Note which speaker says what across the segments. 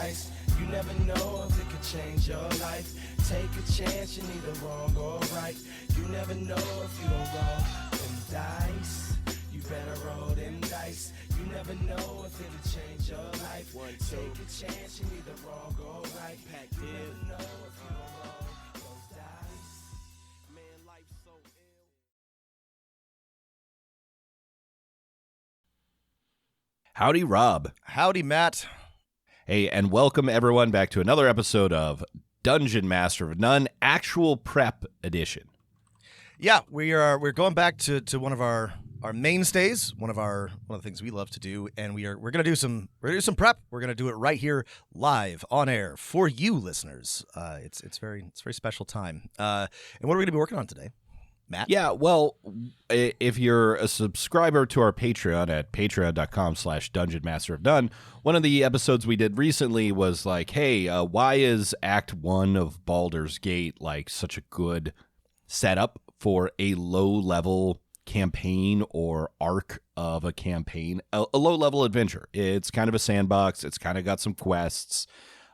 Speaker 1: dice. You never know if it could change your life. Take a chance, you're neither wrong or right. You never know if you don't roll them dice. You better roll them dice. You never know if it'll change your life. Take a chance, you're neither wrong or right. Pac Div. You never know if you don't roll those dice. Man, life's so ill.
Speaker 2: Howdy, Rob.
Speaker 3: Howdy, Matt.
Speaker 2: Hey, and welcome everyone back to another episode of Dungeon Master of None, Actual Prep Edition.
Speaker 3: Yeah, we're going back to one of our mainstays, one of the things we love to do, and we're gonna do some prep. We're gonna do it right here, live on air for you listeners. It's very special time. And what are we gonna be working on today, Matt?
Speaker 2: Yeah, well, if you're a subscriber to our Patreon at patreon.com/Dungeon Master of None, one of the episodes we did recently was like, hey, why is Act 1 of Baldur's Gate like such a good setup for a low-level campaign or arc of a campaign, a low-level adventure? It's kind of a sandbox. It's kind of got some quests.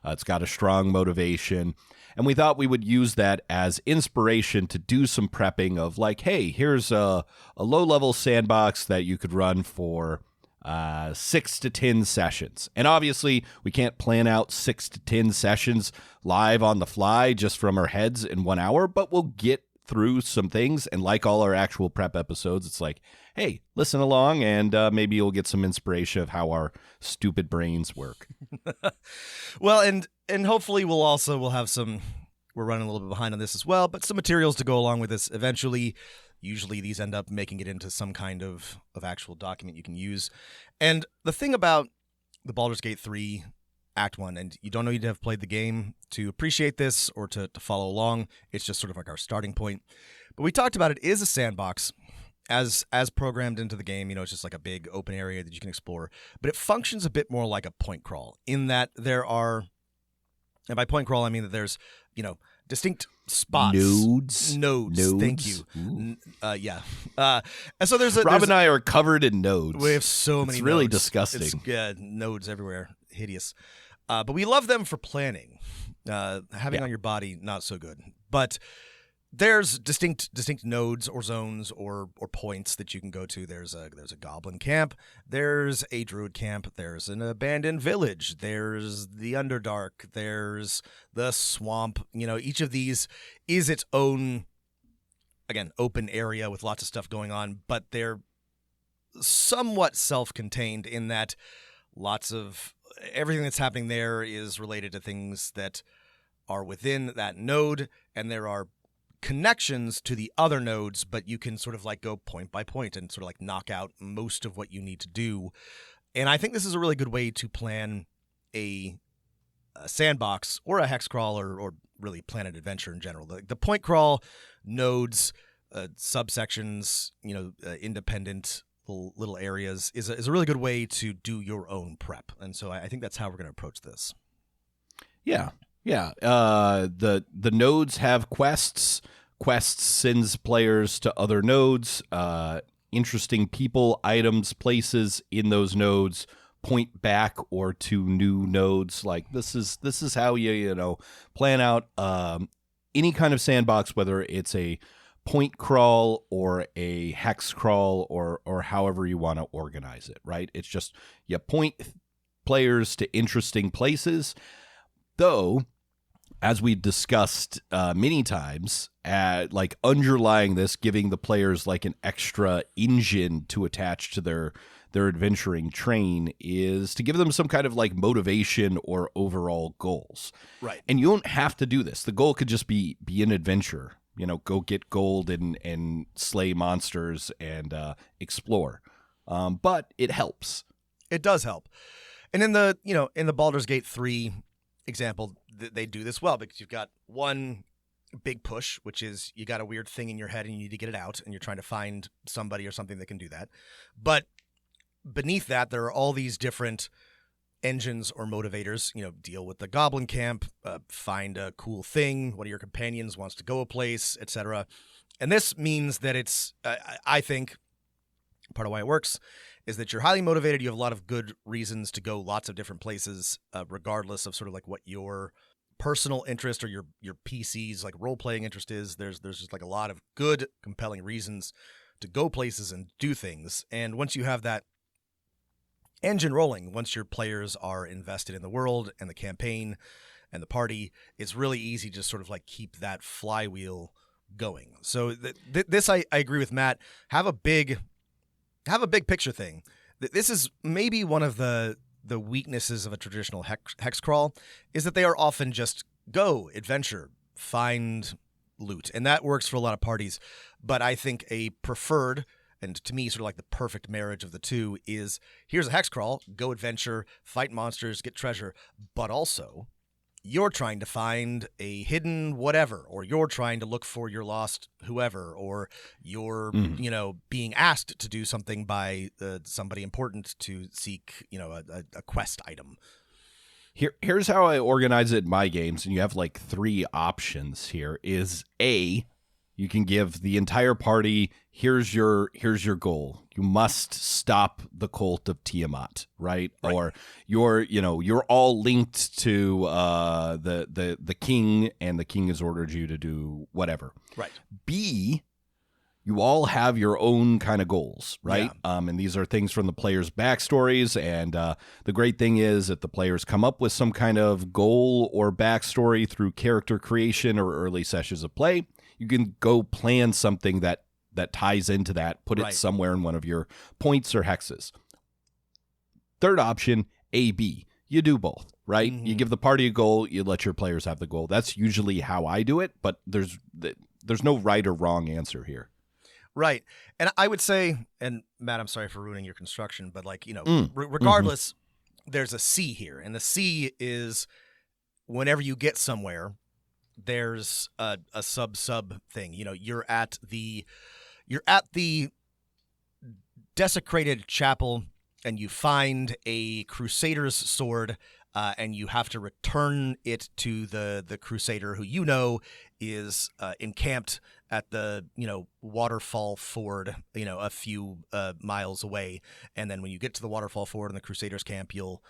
Speaker 2: It's got a strong motivation. And we thought we would use that as inspiration to do some prepping of like, hey, here's a low-level sandbox that you could run for 6 to 10 sessions. And obviously, we can't plan out 6 to 10 sessions live on the fly just from our heads in 1 hour, but we'll get through some things. And like all our actual prep episodes, it's like, hey, listen along and maybe you'll get some inspiration of how our stupid brains work.
Speaker 3: Well, and hopefully we'll have some, we're running a little bit behind on this as well, but some materials to go along with this eventually. Usually these end up making it into some kind of actual document you can use. And the thing about the Baldur's Gate 3 Act 1, and you don't need to have played the game to appreciate this or to follow along. It's just sort of like our starting point. But we talked about it is a sandbox as programmed into the game. You know, it's just like a big open area that you can explore. But it functions a bit more like a point crawl in that there are, and by point crawl I mean that there's, distinct spots.
Speaker 2: Nodes.
Speaker 3: Thank you. Yeah. And so
Speaker 2: Rob and I are covered in nodes.
Speaker 3: We have so many.
Speaker 2: It's really
Speaker 3: nodes.
Speaker 2: disgusting.
Speaker 3: It's nodes everywhere. Hideous. But we love them for planning. Having on your body, not so good. But there's distinct nodes or zones or points that you can go to. There's a goblin camp. There's a druid camp. There's an abandoned village. There's the Underdark. There's the swamp. Each of these is its own, again, open area with lots of stuff going on, but they're somewhat self-contained in that lots of everything that's happening there is related to things that are within that node, and there are connections to the other nodes, but you can sort of like go point by point and sort of like knock out most of what you need to do. And I think this is a really good way to plan a sandbox or a hex crawl or really plan an adventure in general. The point crawl nodes, subsections, independent little areas is a really good way to do your own prep. And so I think that's how we're going to approach this.
Speaker 2: Yeah. The nodes have quests. Quests sends players to other nodes. Interesting people, items, places in those nodes point back or to new nodes. Like this is how you plan out any kind of sandbox, whether it's a point crawl or a hex crawl or however you want to organize it, right? It's just you point players to interesting places. Though, as we've discussed many times, like underlying this, giving the players like an extra engine to attach to their adventuring train is to give them some kind of like motivation or overall goals.
Speaker 3: Right.
Speaker 2: And you don't have to do this. The goal could just be an adventure. Go get gold and slay monsters and explore. But it helps.
Speaker 3: It does help. And in the Baldur's Gate 3 example, they do this well because you've got one big push, which is you got a weird thing in your head and you need to get it out, and you're trying to find somebody or something that can do that. But beneath that, there are all these different engines or motivators. Deal with the goblin camp, find a cool thing, one of your companions wants to go a place, etc. And this means that it's, I think, Part of why it works is that you're highly motivated. You have a lot of good reasons to go lots of different places, regardless of sort of like what your personal interest or your PC's like role-playing interest is. There's just like a lot of good, compelling reasons to go places and do things. And once you have that engine rolling, once your players are invested in the world and the campaign and the party, it's really easy to sort of like keep that flywheel going. So this I agree with Matt. Have a big picture thing. This is maybe one of the weaknesses of a traditional hex crawl, is that they are often just go, adventure, find loot. And that works for a lot of parties. But I think a preferred, and to me, sort of like the perfect marriage of the two, is here's a hex crawl, go adventure, fight monsters, get treasure, but also you're trying to find a hidden whatever, or you're trying to look for your lost whoever, or you're, being asked to do something by somebody important to seek, a quest item.
Speaker 2: Here's how I organize it in my games, and you have like 3 options here. Is A, you can give the entire party, here's your goal. You must stop the cult of Tiamat, right? Or you're all linked to the king, and the king has ordered you to do whatever.
Speaker 3: Right.
Speaker 2: B, you all have your own kind of goals, right?
Speaker 3: Yeah.
Speaker 2: And these are things from the players' backstories. And the great thing is that the players come up with some kind of goal or backstory through character creation or early sessions of play. You can go plan something that ties into that, put it somewhere in one of your points or hexes. Third option, A, B. You do both, right? Mm-hmm. You give the party a goal, you let your players have the goal. That's usually how I do it, but there's no right or wrong answer here.
Speaker 3: Right. And I would say, and Matt, I'm sorry for ruining your construction, but like, regardless, there's a C here. And the C is whenever you get somewhere, there's a sub thing. You're at the desecrated chapel, and you find a crusader's sword, and you have to return it to the crusader who is encamped at the waterfall ford a few miles away. And then when you get to the waterfall ford in the crusader's camp, you'll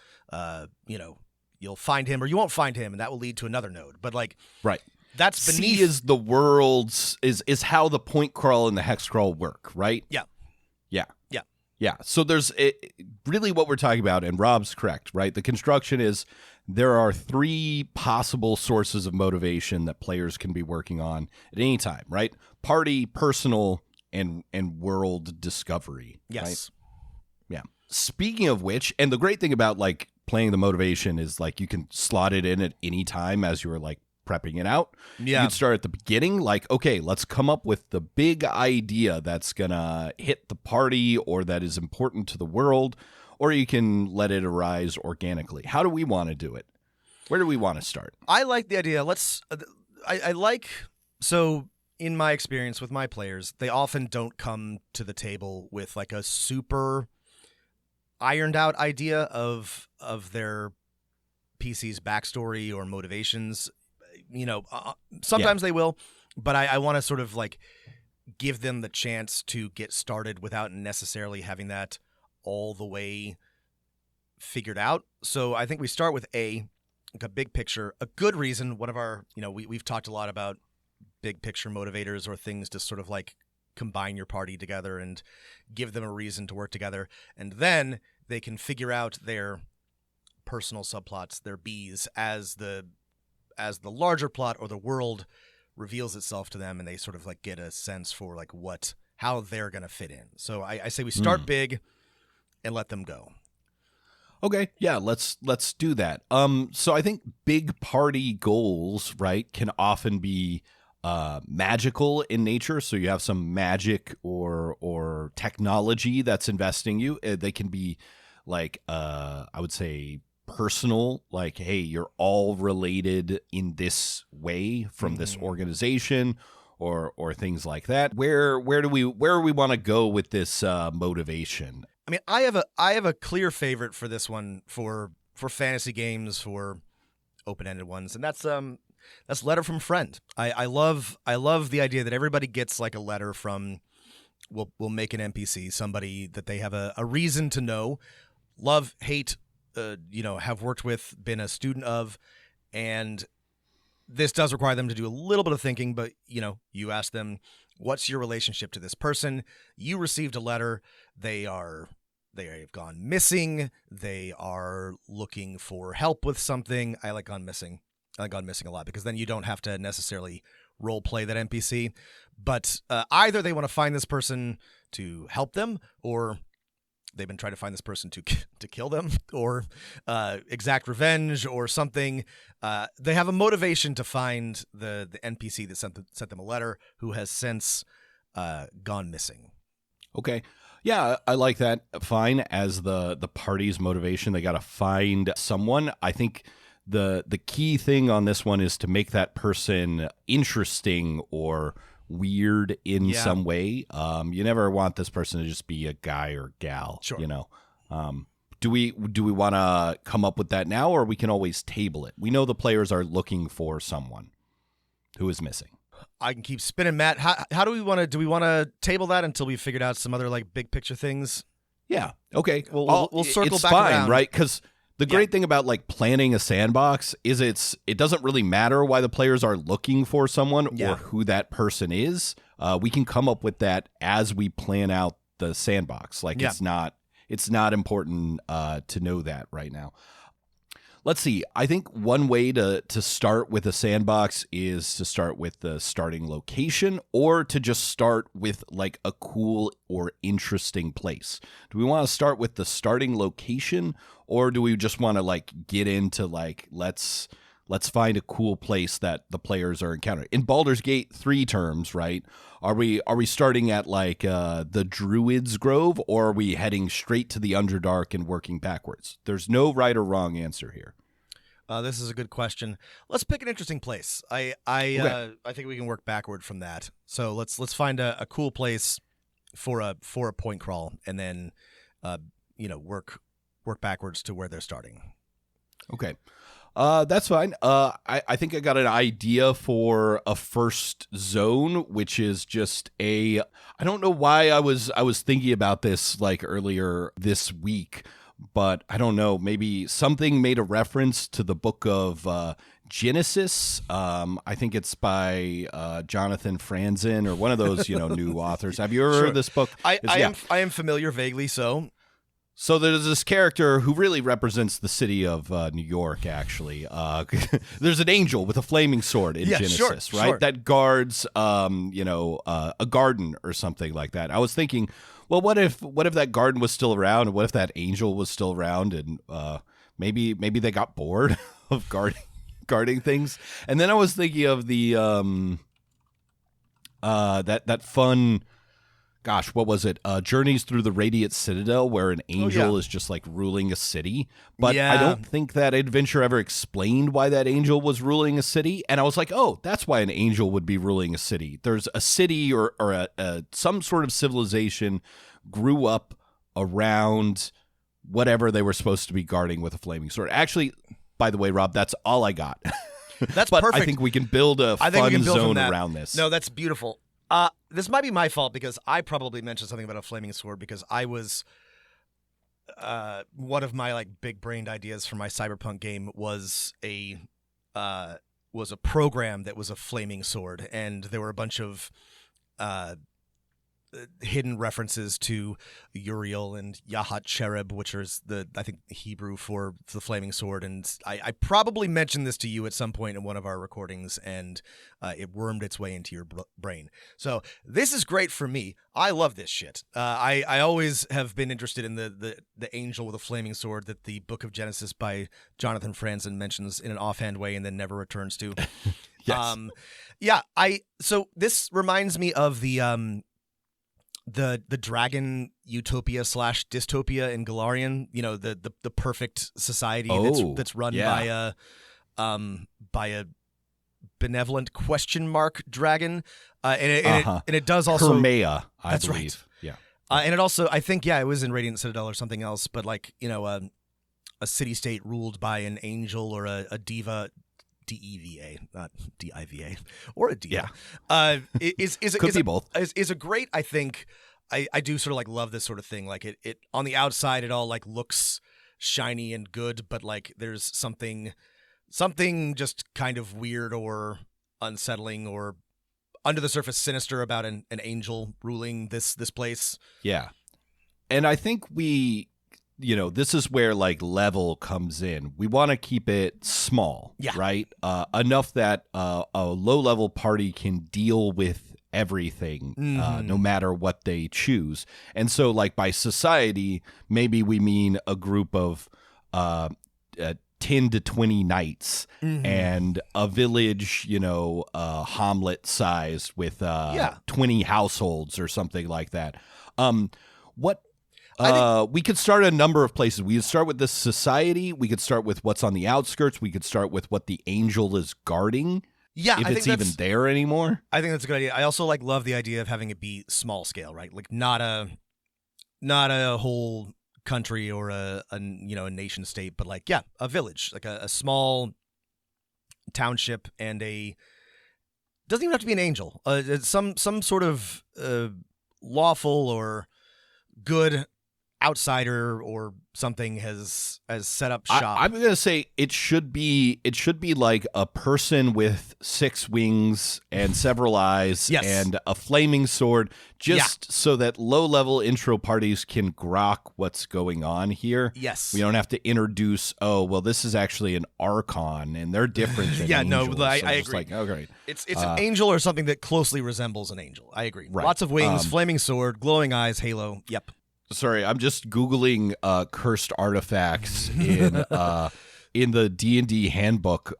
Speaker 3: find him, or you won't find him, and that will lead to another node. But like,
Speaker 2: right,
Speaker 3: that's beneath.
Speaker 2: C is the world's is how the point crawl and the hex crawl work, right? Yeah. So there's really what we're talking about, and Rob's correct, right? The construction is there are 3 possible sources of motivation that players can be working on at any time, right? Party, personal, and world discovery.
Speaker 3: Yes.
Speaker 2: Right? Yeah. Speaking of which, and the great thing about like playing the motivation is like you can slot it in at any time as you are like prepping it out.
Speaker 3: Yeah.
Speaker 2: You can start at the beginning, like, okay, let's come up with the big idea that's gonna hit the party or that is important to the world, or you can let it arise organically. How do we want to do it? Where do we want to start?
Speaker 3: I like the idea. So in my experience with my players, they often don't come to the table with like a super ironed out idea of their PC's backstory or motivations. Sometimes they will, but I want to sort of like give them the chance to get started without necessarily having that all the way figured out. So I think we start with A, like a big picture, a good reason. One of our, we've talked a lot about big picture motivators or things to sort of like combine your party together and give them a reason to work together. And then they can figure out their personal subplots, their Bs, as the larger plot or the world reveals itself to them, and they sort of like get a sense for like how they're going to fit in. So I say we start big and let them go.
Speaker 2: Okay, yeah, let's do that. So I think big party goals, right, can often be magical in nature. So you have some magic or technology that's investing you. They can be like I would say personal, like, hey, you're all related in this way from this organization, or things like that. Where do we want to go with this motivation?
Speaker 3: I mean, I have a clear favorite for this one for fantasy games, for open-ended ones, and that's letter from friend. I love the idea that everybody gets like a letter from will make an NPC somebody that they have a reason to know, love, hate, have worked with, been a student of, and this does require them to do a little bit of thinking. But you ask them, what's your relationship to this person? You received a letter. They have gone missing. They are looking for help with something. I like gone missing. I like gone missing a lot because then you don't have to necessarily role play that NPC. But either they want to find this person to help them, or they've been trying to find this person to kill them, or exact revenge or something. They have a motivation to find the NPC that sent them a letter, who has since gone missing.
Speaker 2: Okay. Yeah, I like that. Fine. As the party's motivation, they got to find someone. I think the key thing on this one is to make that person interesting or weird in some way. You never want this person to just be a guy or gal.
Speaker 3: Sure.
Speaker 2: Do we want to come up with that now, or we can always table it? We know the players are looking for someone who is missing.
Speaker 3: I can keep spinning, Matt. How do we want to table that until we figured out some other big picture things?
Speaker 2: Yeah. Okay.
Speaker 3: We'll circle
Speaker 2: it's
Speaker 3: back
Speaker 2: fine,
Speaker 3: around.
Speaker 2: right? Because the great thing about planning a sandbox is it doesn't really matter why the players are looking for someone or who that person is. We can come up with that as we plan out the sandbox. It's not important to know that right now. Let's see. I think one way to start with a sandbox is to start with the starting location, or to just start with a cool or interesting place. Do we want to start with the starting location, or do we just want to get into let's find a cool place that the players are encountering? In Baldur's Gate 3 terms, right? Are we starting at the Druid's Grove, or are we heading straight to the Underdark and working backwards? There's no right or wrong answer here.
Speaker 3: This is a good question. Let's pick an interesting place. I think we can work backward from that. So let's find a cool place for a point crawl, and then work backwards to where they're starting.
Speaker 2: Okay. That's fine. I think I got an idea for a first zone, which is just I don't know why I was thinking about this earlier this week, but I don't know, maybe something made a reference to the book of Genesis. I think it's by Jonathan Franzen, or one of those new authors. Have you ever heard of this book?
Speaker 3: I am familiar, vaguely so.
Speaker 2: So there's this character who really represents the city of New York, actually. There's an angel with a flaming sword in Genesis, right?
Speaker 3: Sure.
Speaker 2: That guards, a garden or something like that. I was thinking, well, what if that garden was still around, and what if that angel was still around, and maybe they got bored of guarding things? And then I was thinking of the that fun. Gosh, what was it? Journeys Through the Radiant Citadel, where an angel is just ruling a city. But I don't think that adventure ever explained why that angel was ruling a city. And I was like, oh, that's why an angel would be ruling a city. There's a city or some sort of civilization grew up around whatever they were supposed to be guarding with a flaming sword. Actually, by the way, Rob, that's all I got.
Speaker 3: That's
Speaker 2: but
Speaker 3: perfect.
Speaker 2: I think we can build a fun zone around this.
Speaker 3: No, that's beautiful. This might be my fault, because I probably mentioned something about a flaming sword because I was one of my big-brained ideas for my cyberpunk game was a program that was a flaming sword, and there were a bunch of hidden references to Uriel and Yahat Cherub, which is I think Hebrew for the flaming sword. And I probably mentioned this to you at some point in one of our recordings, and it wormed its way into your brain. So this is great for me. I love this shit. I always have been interested in the angel with a flaming sword that the Book of Genesis by Jonathan Franzen mentions in an offhand way and then never returns to.
Speaker 2: Yes.
Speaker 3: So this reminds me of the dragon utopia / dystopia in Galarian, the perfect society that's run by a benevolent question mark dragon, and it does also
Speaker 2: Hermea, I
Speaker 3: that's
Speaker 2: believe.
Speaker 3: right.
Speaker 2: Yeah.
Speaker 3: And it also, I think, it was in Radiant Citadel or something else, but a city-state ruled by an angel or a diva, D-E-V-A, not D-I-V-A, or a diva.
Speaker 2: Yeah.
Speaker 3: Could
Speaker 2: be both.
Speaker 3: Is a great, I think, I do sort of like love this sort of thing. Like it on the outside, it all like looks shiny and good, but like there's something just kind of weird or unsettling or under the surface sinister about an angel ruling this place.
Speaker 2: Yeah. And I think this is where like level comes in. We want to keep it small, right? Enough that a low-level party can deal with everything, no matter what they choose. And so like by society, maybe we mean a group of 10 to 20 knights and a village, hamlet sized with 20 households or something like that. We could start a number of places. We could start with the society. We could start with what's on the outskirts. We could start with what the angel is guarding.
Speaker 3: Yeah,
Speaker 2: if it's even there anymore.
Speaker 3: I think that's a good idea. I also like love the idea of having it be small scale, right? Like not a whole country or a nation state, but like a village, like a small township, and doesn't even have to be an angel. Some sort of lawful or good outsider or something has set up shop.
Speaker 2: I'm gonna say it should be like a person with 6 wings and several eyes and a flaming sword, so that low-level intro parties can grok what's going on here.
Speaker 3: Yes,
Speaker 2: we don't have to introduce. Oh, well, this is actually an archon, and they're different than angels.
Speaker 3: I
Speaker 2: so
Speaker 3: agree.
Speaker 2: Like, oh, great.
Speaker 3: It's an angel or something that closely resembles an angel. I agree.
Speaker 2: Right.
Speaker 3: Lots of wings, flaming sword, glowing eyes, halo. Yep.
Speaker 2: Sorry, I'm just Googling cursed artifacts in the D&D handbook.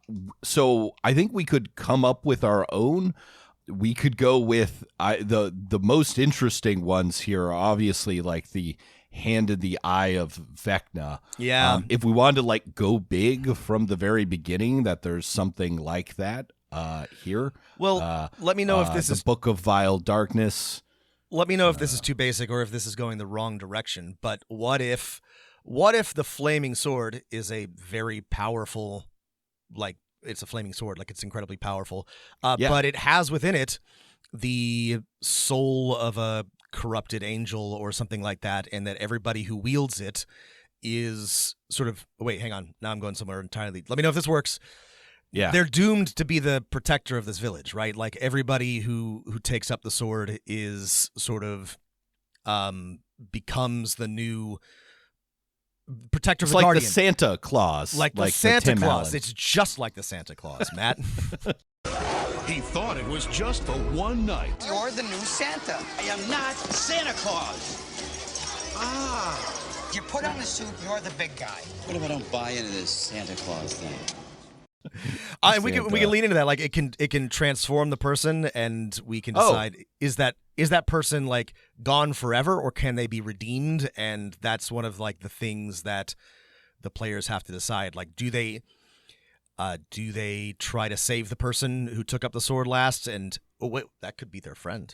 Speaker 2: So I think we could come up with our own. We could go with the most interesting ones here are obviously like the hand in the eye of Vecna.
Speaker 3: Yeah.
Speaker 2: If we wanted to like go big from the very beginning, that there's something like that here.
Speaker 3: Well, let me know if this
Speaker 2: the
Speaker 3: is
Speaker 2: Book of Vile Darkness.
Speaker 3: Let me know if this is too basic or if this is going the wrong direction. But what if the flaming sword is a very powerful, like it's a flaming sword, like it's incredibly powerful, but it has within it the soul of a corrupted angel or something like that, and that everybody who wields it is sort of, wait, hang on, now I'm going somewhere entirely. Let me know if this works.
Speaker 2: Yeah,
Speaker 3: they're doomed to be the protector of this village, right? Like everybody who takes up the sword is sort of becomes the new protector of the guardian.
Speaker 2: Like the Santa Claus.
Speaker 3: Like the Santa
Speaker 2: Tim
Speaker 3: Claus.
Speaker 2: Allen.
Speaker 3: It's just like the Santa Claus, Matt.
Speaker 4: He thought it was just for one night.
Speaker 5: You're the new Santa.
Speaker 6: I am not Santa Claus.
Speaker 5: You put on the suit, you're the big guy.
Speaker 6: What if I don't buy into this Santa Claus thing?
Speaker 3: We can lean into that. Like it can transform the person, and we can decide is that person like gone forever, or can they be redeemed? And that's one of like the things that the players have to decide. Like, do they try to save the person who took up the sword last? And that could be their friend.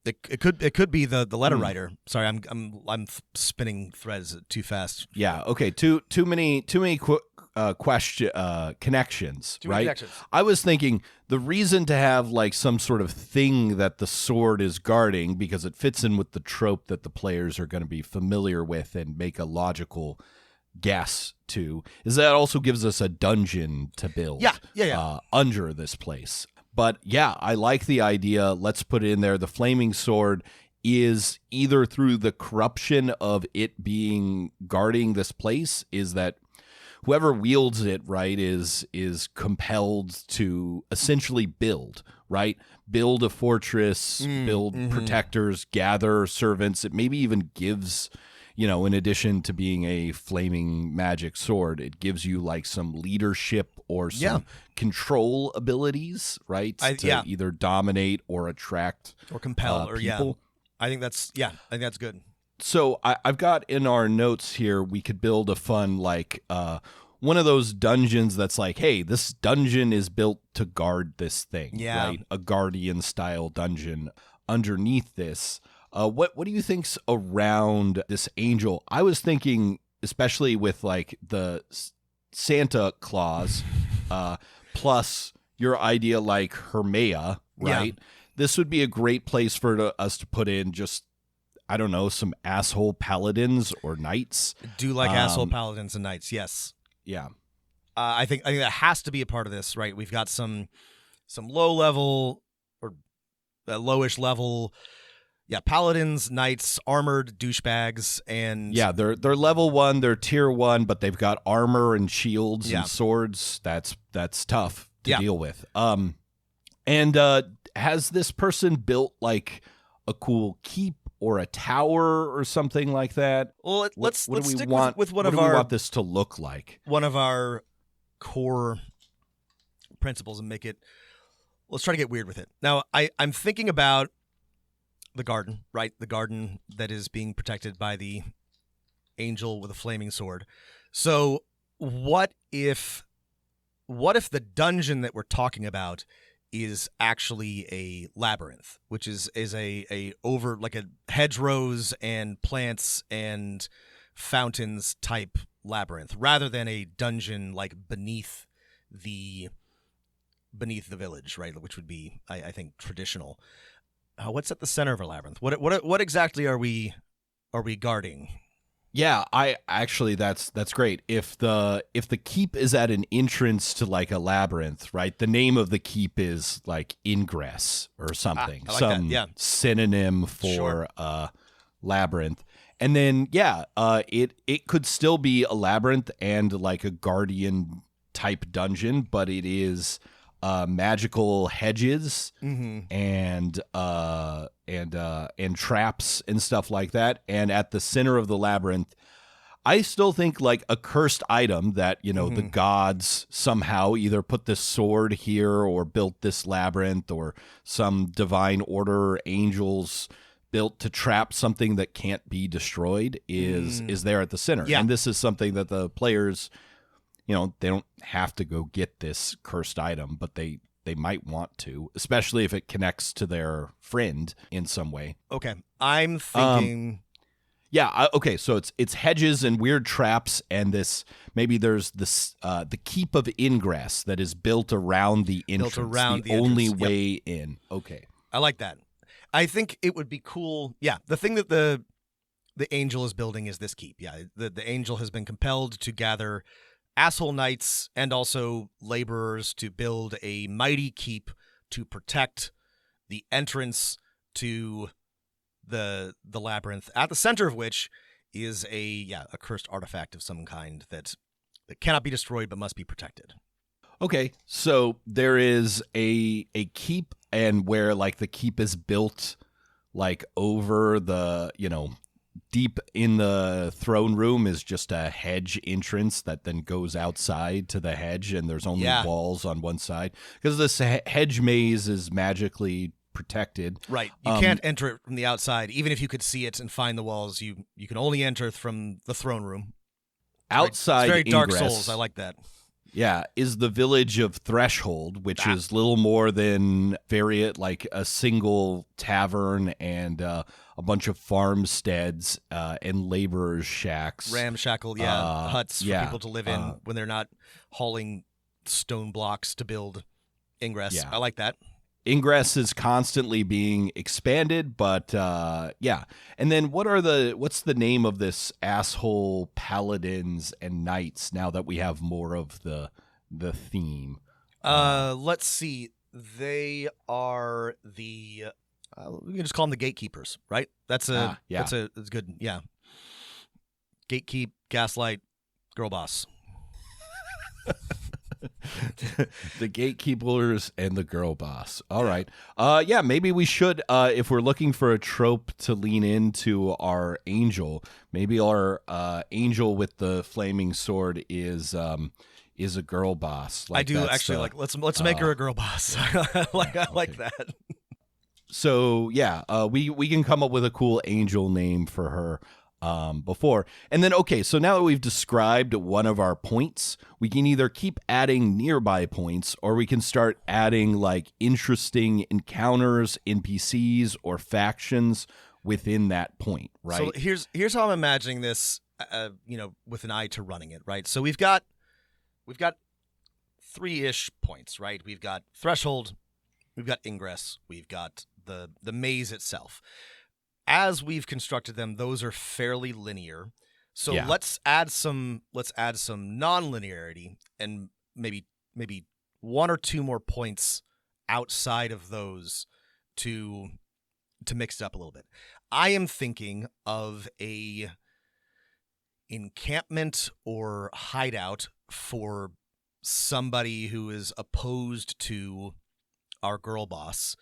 Speaker 3: It could be the letter writer. Sorry, I'm spinning threads too fast.
Speaker 2: Yeah. Okay. Too many connections.
Speaker 3: Too
Speaker 2: right.
Speaker 3: many connections.
Speaker 2: I was thinking the reason to have like some sort of thing that the sword is guarding, because it fits in with the trope that the players are going to be familiar with and make a logical guess to, is that also gives us a dungeon to build.
Speaker 3: Yeah.
Speaker 2: Under this place. But yeah, I like the idea. Let's put it in there. The flaming sword is either through the corruption of it being guarding this place, is that whoever wields it, right, is compelled to essentially build a fortress, build protectors, gather servants. It maybe even gives, in addition to being a flaming magic sword, it gives you like some leadership or some control abilities, right? To either dominate or attract
Speaker 3: or compel
Speaker 2: people.
Speaker 3: I think that's good.
Speaker 2: So I've got in our notes here, we could build a fun, like, one of those dungeons that's like, hey, this dungeon is built to guard this thing, right? A Guardian-style dungeon underneath this. What do you think's around this angel? I was thinking, especially with, like, the Santa Claus, plus your idea like Hermea, right? Yeah. This would be a great place for us to put in just I don't know, some asshole paladins or knights.
Speaker 3: Do like asshole paladins and knights, yes.
Speaker 2: Yeah.
Speaker 3: I think that has to be a part of this, right? We've got some low level or lowish level, paladins, knights, armored douchebags, and
Speaker 2: Yeah, they're level 1, they're tier 1, but they've got armor and shields and swords. That's tough to deal with. And has this person built like a cool keep or a tower or something like that?
Speaker 3: Well, let's
Speaker 2: do we
Speaker 3: stick
Speaker 2: want
Speaker 3: with one
Speaker 2: what
Speaker 3: of
Speaker 2: do we
Speaker 3: our
Speaker 2: want this to look like?
Speaker 3: One of our core principles and make it. Let's try to get weird with it. Now, I'm thinking about the garden, right? The garden that is being protected by the angel with a flaming sword. So, what if the dungeon that we're talking about is actually a labyrinth, which is a over like a hedgerows and plants and fountains type labyrinth, rather than a dungeon like beneath the village, right? Which would be, I think, traditional. What's at the center of a labyrinth? What exactly are we guarding?
Speaker 2: Yeah, I actually that's great. If the keep is at an entrance to like a labyrinth, right? The name of the keep is like ingress or something.
Speaker 3: I like
Speaker 2: some
Speaker 3: that, yeah.
Speaker 2: synonym for labyrinth. And then it could still be a labyrinth and like a guardian type dungeon, but it is magical hedges and traps and stuff like that. And at the center of the labyrinth, I still think like a cursed item that, the gods somehow either put this sword here or built this labyrinth, or some divine order angels built to trap something that can't be destroyed is there at the center.
Speaker 3: Yeah.
Speaker 2: And this is something that the players, they don't have to go get this cursed item, but they might want to, especially if it connects to their friend in some way.
Speaker 3: Okay, I'm thinking.
Speaker 2: Okay. So it's hedges and weird traps, and maybe there's this the keep of ingress that is built around the entrance, the only
Speaker 3: entrance.
Speaker 2: way in. Okay,
Speaker 3: I like that. I think it would be cool. Yeah, the thing that the angel is building is this keep. Yeah, the angel has been compelled to gather asshole knights and also laborers to build a mighty keep to protect the entrance to the labyrinth, at the center of which is a cursed artifact of some kind that cannot be destroyed but must be protected.
Speaker 2: Okay, so there is a keep, and where like the keep is built like over the, deep in the throne room is just a hedge entrance that then goes outside to the hedge, and there's only walls on one side because this hedge maze is magically protected.
Speaker 3: Right. You can't enter it from the outside. Even if you could see it and find the walls, you can only enter from the throne room.
Speaker 2: Outside,
Speaker 3: it's very Dark
Speaker 2: ingress,
Speaker 3: Souls. I like that.
Speaker 2: Yeah, is the village of Threshold, which is little more than like a single tavern and a bunch of farmsteads and laborers' shacks.
Speaker 3: Ramshackle, huts for people to live in when they're not hauling stone blocks to build ingress.
Speaker 2: Yeah.
Speaker 3: I like that.
Speaker 2: Ingress is constantly being expanded, but And then what's the name of this asshole paladins and knights now that we have more of the theme?
Speaker 3: Let's see. They are the we can just call them the gatekeepers, right? That's good. Yeah. Gatekeep, gaslight, girl boss.
Speaker 2: The gatekeepers and the girl boss. All right. Maybe we should, if we're looking for a trope to lean into our angel, maybe our angel with the flaming sword is a girl boss.
Speaker 3: I do actually like. Let's make her a girl boss. I like that.
Speaker 2: So we can come up with a cool angel name for her. Before. And then, okay, so now that we've described one of our points, we can either keep adding nearby points, or we can start adding like interesting encounters, NPCs, or factions within that point, right?
Speaker 3: So here's how I'm imagining this, with an eye to running it, right? So we've got 3-ish points, right? We've got Threshold, we've got Ingress, we've got the maze itself. as we've constructed them, those are fairly linear. So
Speaker 2: Yeah.
Speaker 3: let's add some non-linearity and maybe one or two more points outside of those to mix it up a little bit. I am thinking of a encampment or hideout for somebody who is opposed to our girl boss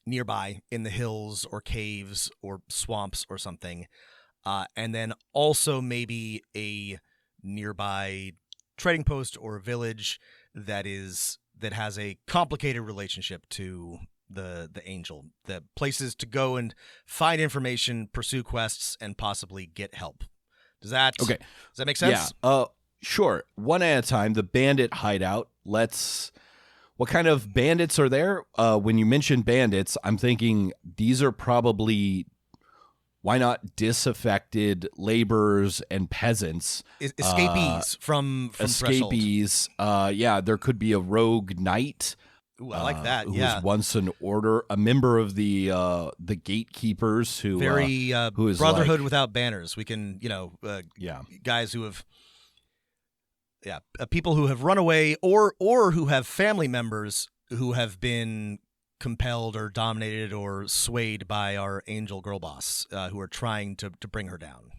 Speaker 3: nearby in the hills or caves or swamps or something. And then also maybe a nearby trading post or village that has a complicated relationship to the angel. The places to go and find information, pursue quests, and possibly get help. Does that make sense?
Speaker 2: Yeah. Sure. One at a time. The bandit hideout. What kind of bandits are there? When you mention bandits, I'm thinking these are probably, why not, disaffected laborers and peasants.
Speaker 3: Escapees from
Speaker 2: escapees.
Speaker 3: Threshold.
Speaker 2: There could be a rogue knight.
Speaker 3: Ooh, I like that.
Speaker 2: Who
Speaker 3: Yeah.
Speaker 2: was once an order, a member of the gatekeepers who who is
Speaker 3: Brotherhood
Speaker 2: like,
Speaker 3: without banners. We can, guys who have, people who have run away or who have family members who have been compelled or dominated or swayed by our angel girl boss, who are trying to bring her down.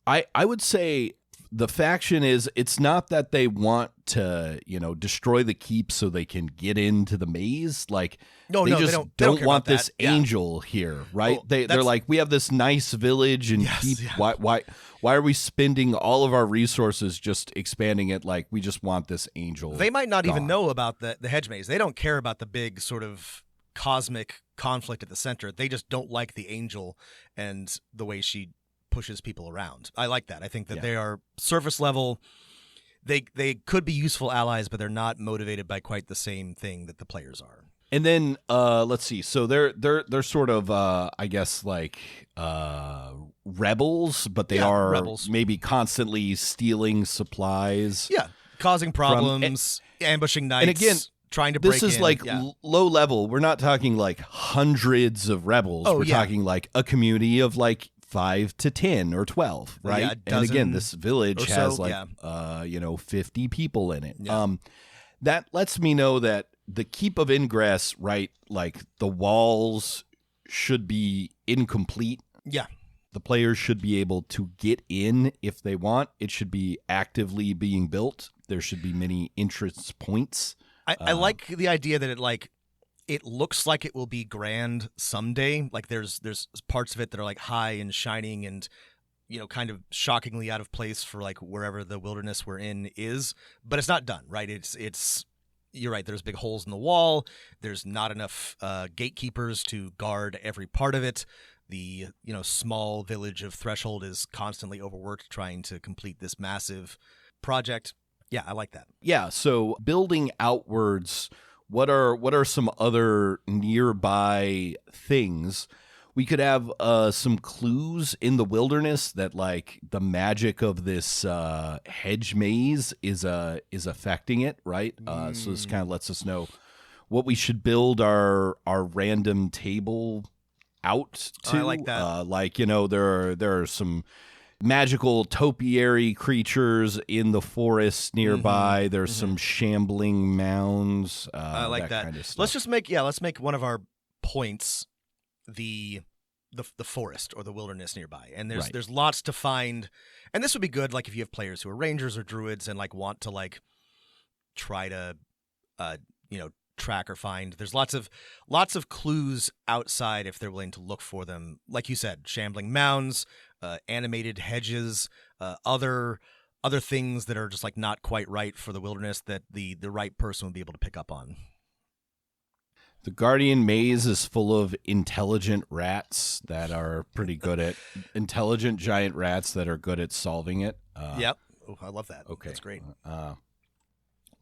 Speaker 2: I would say the faction is, it's not that they want to, destroy the keep so they can get into the maze. Like,
Speaker 3: No,
Speaker 2: they
Speaker 3: they
Speaker 2: just
Speaker 3: don't
Speaker 2: don't
Speaker 3: care
Speaker 2: want
Speaker 3: about
Speaker 2: this
Speaker 3: that. Yeah.
Speaker 2: angel here, right?
Speaker 3: Well,
Speaker 2: They're
Speaker 3: that's-
Speaker 2: like, we have this nice village and
Speaker 3: Yes,
Speaker 2: keep.
Speaker 3: yeah.
Speaker 2: Why are we spending all of our resources just expanding it? Like, we just want this angel.
Speaker 3: They might not even
Speaker 2: gone.
Speaker 3: know about the hedge maze. They don't care about the big sort of cosmic conflict at the center. They just don't like the angel and the way she pushes people around. I like that. I think that they are surface level. They could be useful allies, but they're not motivated by quite the same thing that the players are.
Speaker 2: And then let's see. So they're sort of I guess like rebels, but they are
Speaker 3: rebels.
Speaker 2: maybe constantly stealing supplies.
Speaker 3: Yeah, causing problems, ambushing knights,
Speaker 2: and again,
Speaker 3: trying to break
Speaker 2: This is
Speaker 3: in.
Speaker 2: like
Speaker 3: Yeah.
Speaker 2: low level. We're not talking like hundreds of rebels.
Speaker 3: Oh,
Speaker 2: We're
Speaker 3: yeah.
Speaker 2: talking like a community of like 5 to 10 or 12, right?
Speaker 3: Yeah, a
Speaker 2: and again,
Speaker 3: dozen
Speaker 2: this village
Speaker 3: or so,
Speaker 2: has like
Speaker 3: yeah.
Speaker 2: 50 people in it.
Speaker 3: Yeah.
Speaker 2: That lets me know that the keep of ingress, right? Like the walls should be incomplete.
Speaker 3: Yeah.
Speaker 2: The players should be able to get in if they want. It should be actively being built. There should be many entrance points.
Speaker 3: I like the idea that it looks like it will be grand someday. Like there's parts of it that are like high and shining and kind of shockingly out of place for like wherever the wilderness we're in is, but it's not done, right? It's you're right. There's big holes in the wall. There's not enough gatekeepers to guard every part of it. The small village of Threshold is constantly overworked trying to complete this massive project. Yeah, I like that.
Speaker 2: Yeah, so building outwards, what are some other nearby things? We could have some clues in the wilderness that like the magic of this hedge maze is affecting it, right? So this kind of lets us know what we should build our random table out to.
Speaker 3: I like that.
Speaker 2: There are some magical topiary creatures in the forest nearby. There's some shambling mounds.
Speaker 3: I like that.
Speaker 2: kind of stuff.
Speaker 3: Let's make one of our points the forest or the wilderness nearby. And there's lots to find. And this would be good like if you have players who are rangers or druids and like want to like try to track or find. There's lots of clues outside if they're willing to look for them. Like you said, shambling mounds, animated hedges, other things that are just like not quite right for the wilderness that the right person would be able to pick up on.
Speaker 2: The Guardian Maze is full of intelligent rats that are pretty good at intelligent giant rats that are good at solving it.
Speaker 3: Yep. Oh, I love that.
Speaker 2: Okay.
Speaker 3: That's great.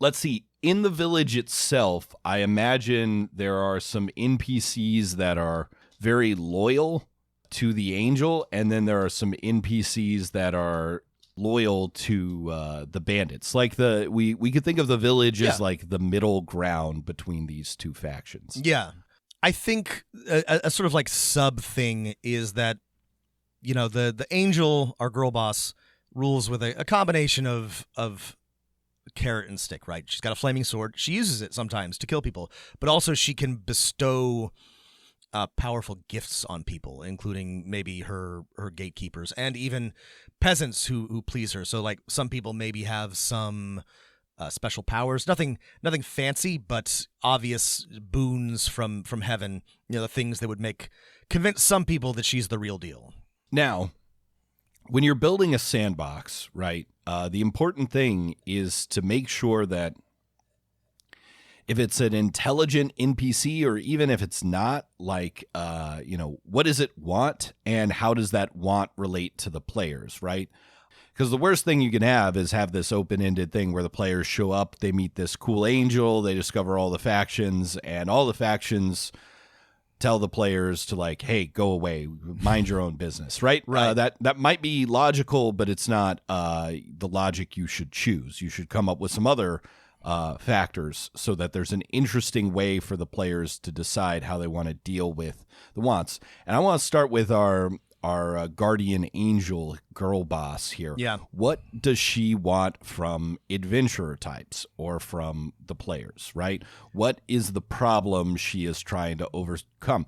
Speaker 2: Let's see. In the village itself, I imagine there are some NPCs that are very loyal to the angel, and then there are some NPCs that are loyal to the bandits. Like we could think of the village as like the middle ground between these two factions.
Speaker 3: Yeah. I think a sort of like sub thing is that, you know, the angel, our girl boss, rules with a combination of carrot and stick, right? She's got a flaming sword. She uses it sometimes to kill people, but also she can bestow powerful gifts on people, including maybe her gatekeepers and even peasants who please her. So like some people maybe have some special powers, nothing fancy, but obvious boons from heaven. You know, the things that would convince some people that she's the real deal.
Speaker 2: Now, when you're building a sandbox, right, the important thing is to make sure that if it's an intelligent NPC or even if it's not, like, you know, what does it want and how does that want relate to the players, right? Because the worst thing you can have is have this open-ended thing where the players show up, they meet this cool angel, they discover all the factions, and all the factions tell the players to, like, hey, go away, mind your own business, right?
Speaker 3: Right.
Speaker 2: That might be logical, but it's not the logic you should choose. You should come up with some other factors so that there's an interesting way for the players to decide how they want to deal with the wants. And I want to start with our guardian angel girl boss here.
Speaker 3: Yeah.
Speaker 2: What does she want from adventurer types or from the players, right? What is the problem she is trying to overcome?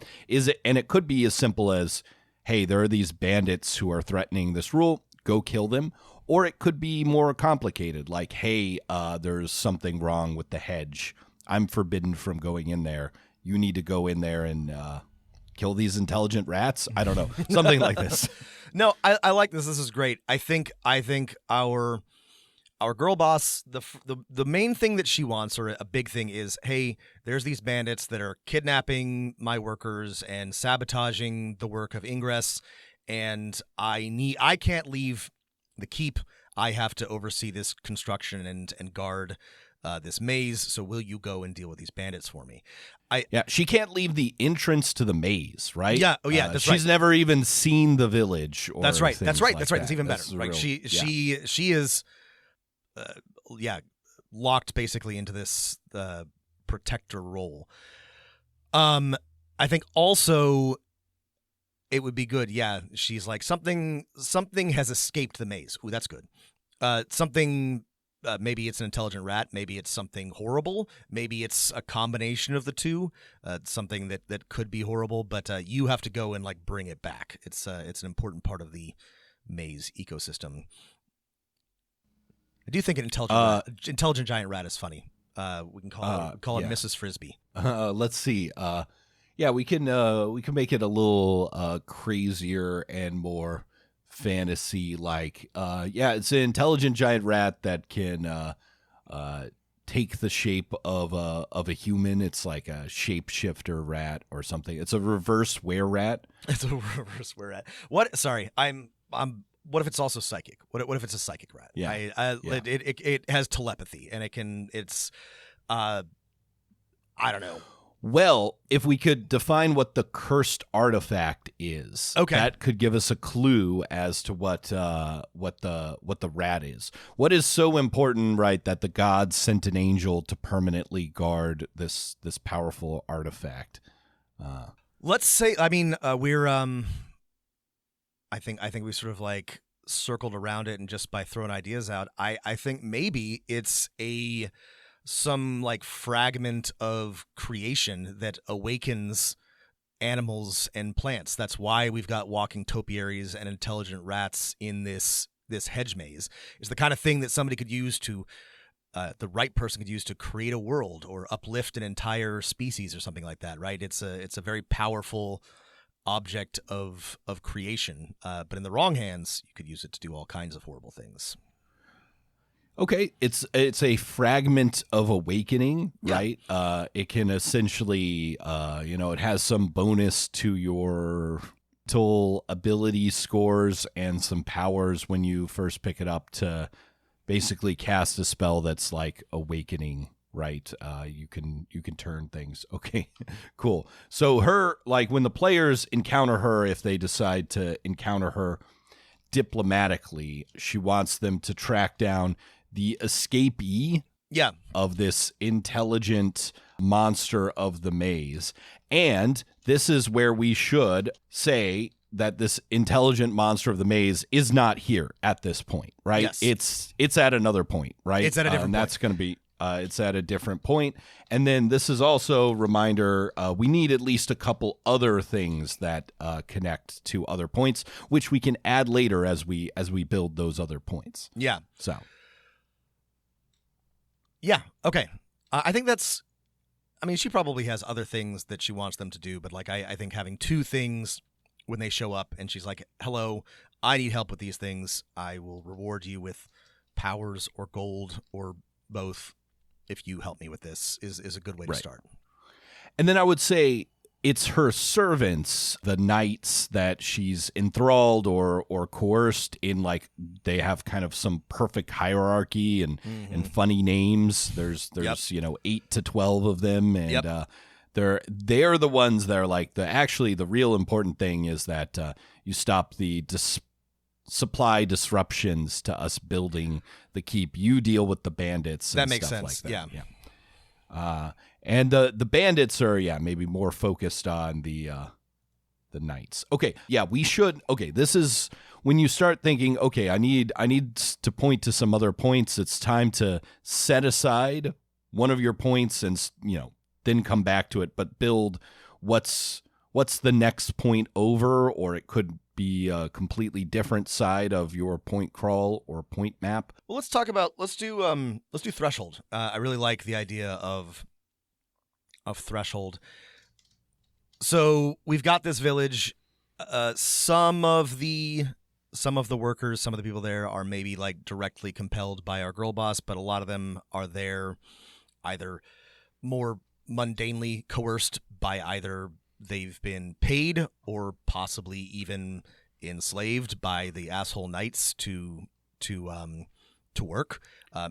Speaker 2: And it could be as simple as, hey, there are these bandits who are threatening this rule, go kill them. Or it could be more complicated, like, hey, there's something wrong with the hedge. I'm forbidden from going in there. You need to go in there and kill these intelligent rats. I don't know. Something like this.
Speaker 3: No, I like this. This is great. I think our girl boss, the main thing that she wants, or a big thing, is, hey, there's these bandits that are kidnapping my workers and sabotaging the work of Ingress, and I can't leave the keep. I have to oversee this construction and guard this maze, so will you go and deal with these bandits for me?
Speaker 2: Yeah, she can't leave the entrance to the maze, right?
Speaker 3: Yeah, oh yeah, that's right.
Speaker 2: She's never even seen the village. Or
Speaker 3: that's right. That's right.
Speaker 2: Like
Speaker 3: That's right.
Speaker 2: that.
Speaker 3: It's even better.
Speaker 2: That's
Speaker 3: Right?
Speaker 2: real-
Speaker 3: She is, locked basically into this protector role. I think also it would be good. Yeah, she's like, something has escaped the maze. Ooh, that's good. Something. Maybe it's an intelligent rat. Maybe it's something horrible. Maybe it's a combination of the two. Something that could be horrible, but you have to go and like bring it back. It's an important part of the maze ecosystem. I do think an intelligent giant rat is funny. We can call it Mrs. Frisbee.
Speaker 2: Let's see. Yeah, we can make it a little crazier and more fantasy like. It's an intelligent giant rat that can take the shape of a human. It's like a shapeshifter rat or something. It's a reverse were rat.
Speaker 3: It's a reverse were rat. What? Sorry, I'm. What if it's also psychic? What if it's a psychic rat?
Speaker 2: Yeah.
Speaker 3: It has telepathy and it can. It's. I don't know.
Speaker 2: Well, if we could define what the cursed artifact is,
Speaker 3: okay,
Speaker 2: that could give us a clue as to what the rat is. What is so important, right, that the gods sent an angel to permanently guard this powerful artifact?
Speaker 3: Let's say, I mean, we're I think we sort of like circled around it, and just by throwing ideas out, I think maybe it's some like fragment of creation that awakens animals and plants. That's why we've got walking topiaries and intelligent rats in this hedge maze. It's the kind of thing that somebody could use to the right person could use to create a world or uplift an entire species or something like that, right? It's a very powerful object of creation, but in the wrong hands, you could use it to do all kinds of horrible things.
Speaker 2: Okay, it's a fragment of awakening, right? It can essentially, it has some bonus to your mental ability scores and some powers when you first pick it up to basically cast a spell that's like awakening, right? You can turn things. Okay, cool. So her, like when the players encounter her, if they decide to encounter her diplomatically, she wants them to track down the escapee
Speaker 3: Yeah.
Speaker 2: of this intelligent monster of the maze. And this is where we should say that this intelligent monster of the maze is not here at this point, right?
Speaker 3: Yes.
Speaker 2: It's at another point, right?
Speaker 3: It's at a different
Speaker 2: and
Speaker 3: point.
Speaker 2: that's going to be it's at a different point. And then this is also a reminder, we need at least a couple other things that connect to other points, which we can add later as we build those other points.
Speaker 3: Yeah.
Speaker 2: So
Speaker 3: Yeah. Okay. I think that's. I mean, she probably has other things that she wants them to do, but like I think having two things when they show up and she's like, "Hello, I need help with these things. I will reward you with powers or gold or both if you help me with this," is a good way to start.
Speaker 2: And then I would say it's her servants, the knights that she's enthralled or coerced in, like they have kind of some perfect hierarchy and funny names. There's 8 to 12 of them, and they're the ones that are like the real important thing is that you stop the supply disruptions to us building the keep. You deal with the bandits.
Speaker 3: That
Speaker 2: and
Speaker 3: makes
Speaker 2: stuff
Speaker 3: sense.
Speaker 2: Like that. Yeah. And the bandits are maybe more focused on the knights. Okay, yeah, we should. Okay, this is when you start thinking. Okay, I need to point to some other points. It's time to set aside one of your points and then come back to it, but build what's the next point over, or it could be a completely different side of your point crawl or point map.
Speaker 3: Well, let's do threshold. I really like the idea of threshold. So we've got this village. Some of the workers, some of the people there are maybe like directly compelled by our girl boss, but a lot of them are there either more mundanely coerced by either they've been paid or possibly even enslaved by the asshole knights to work.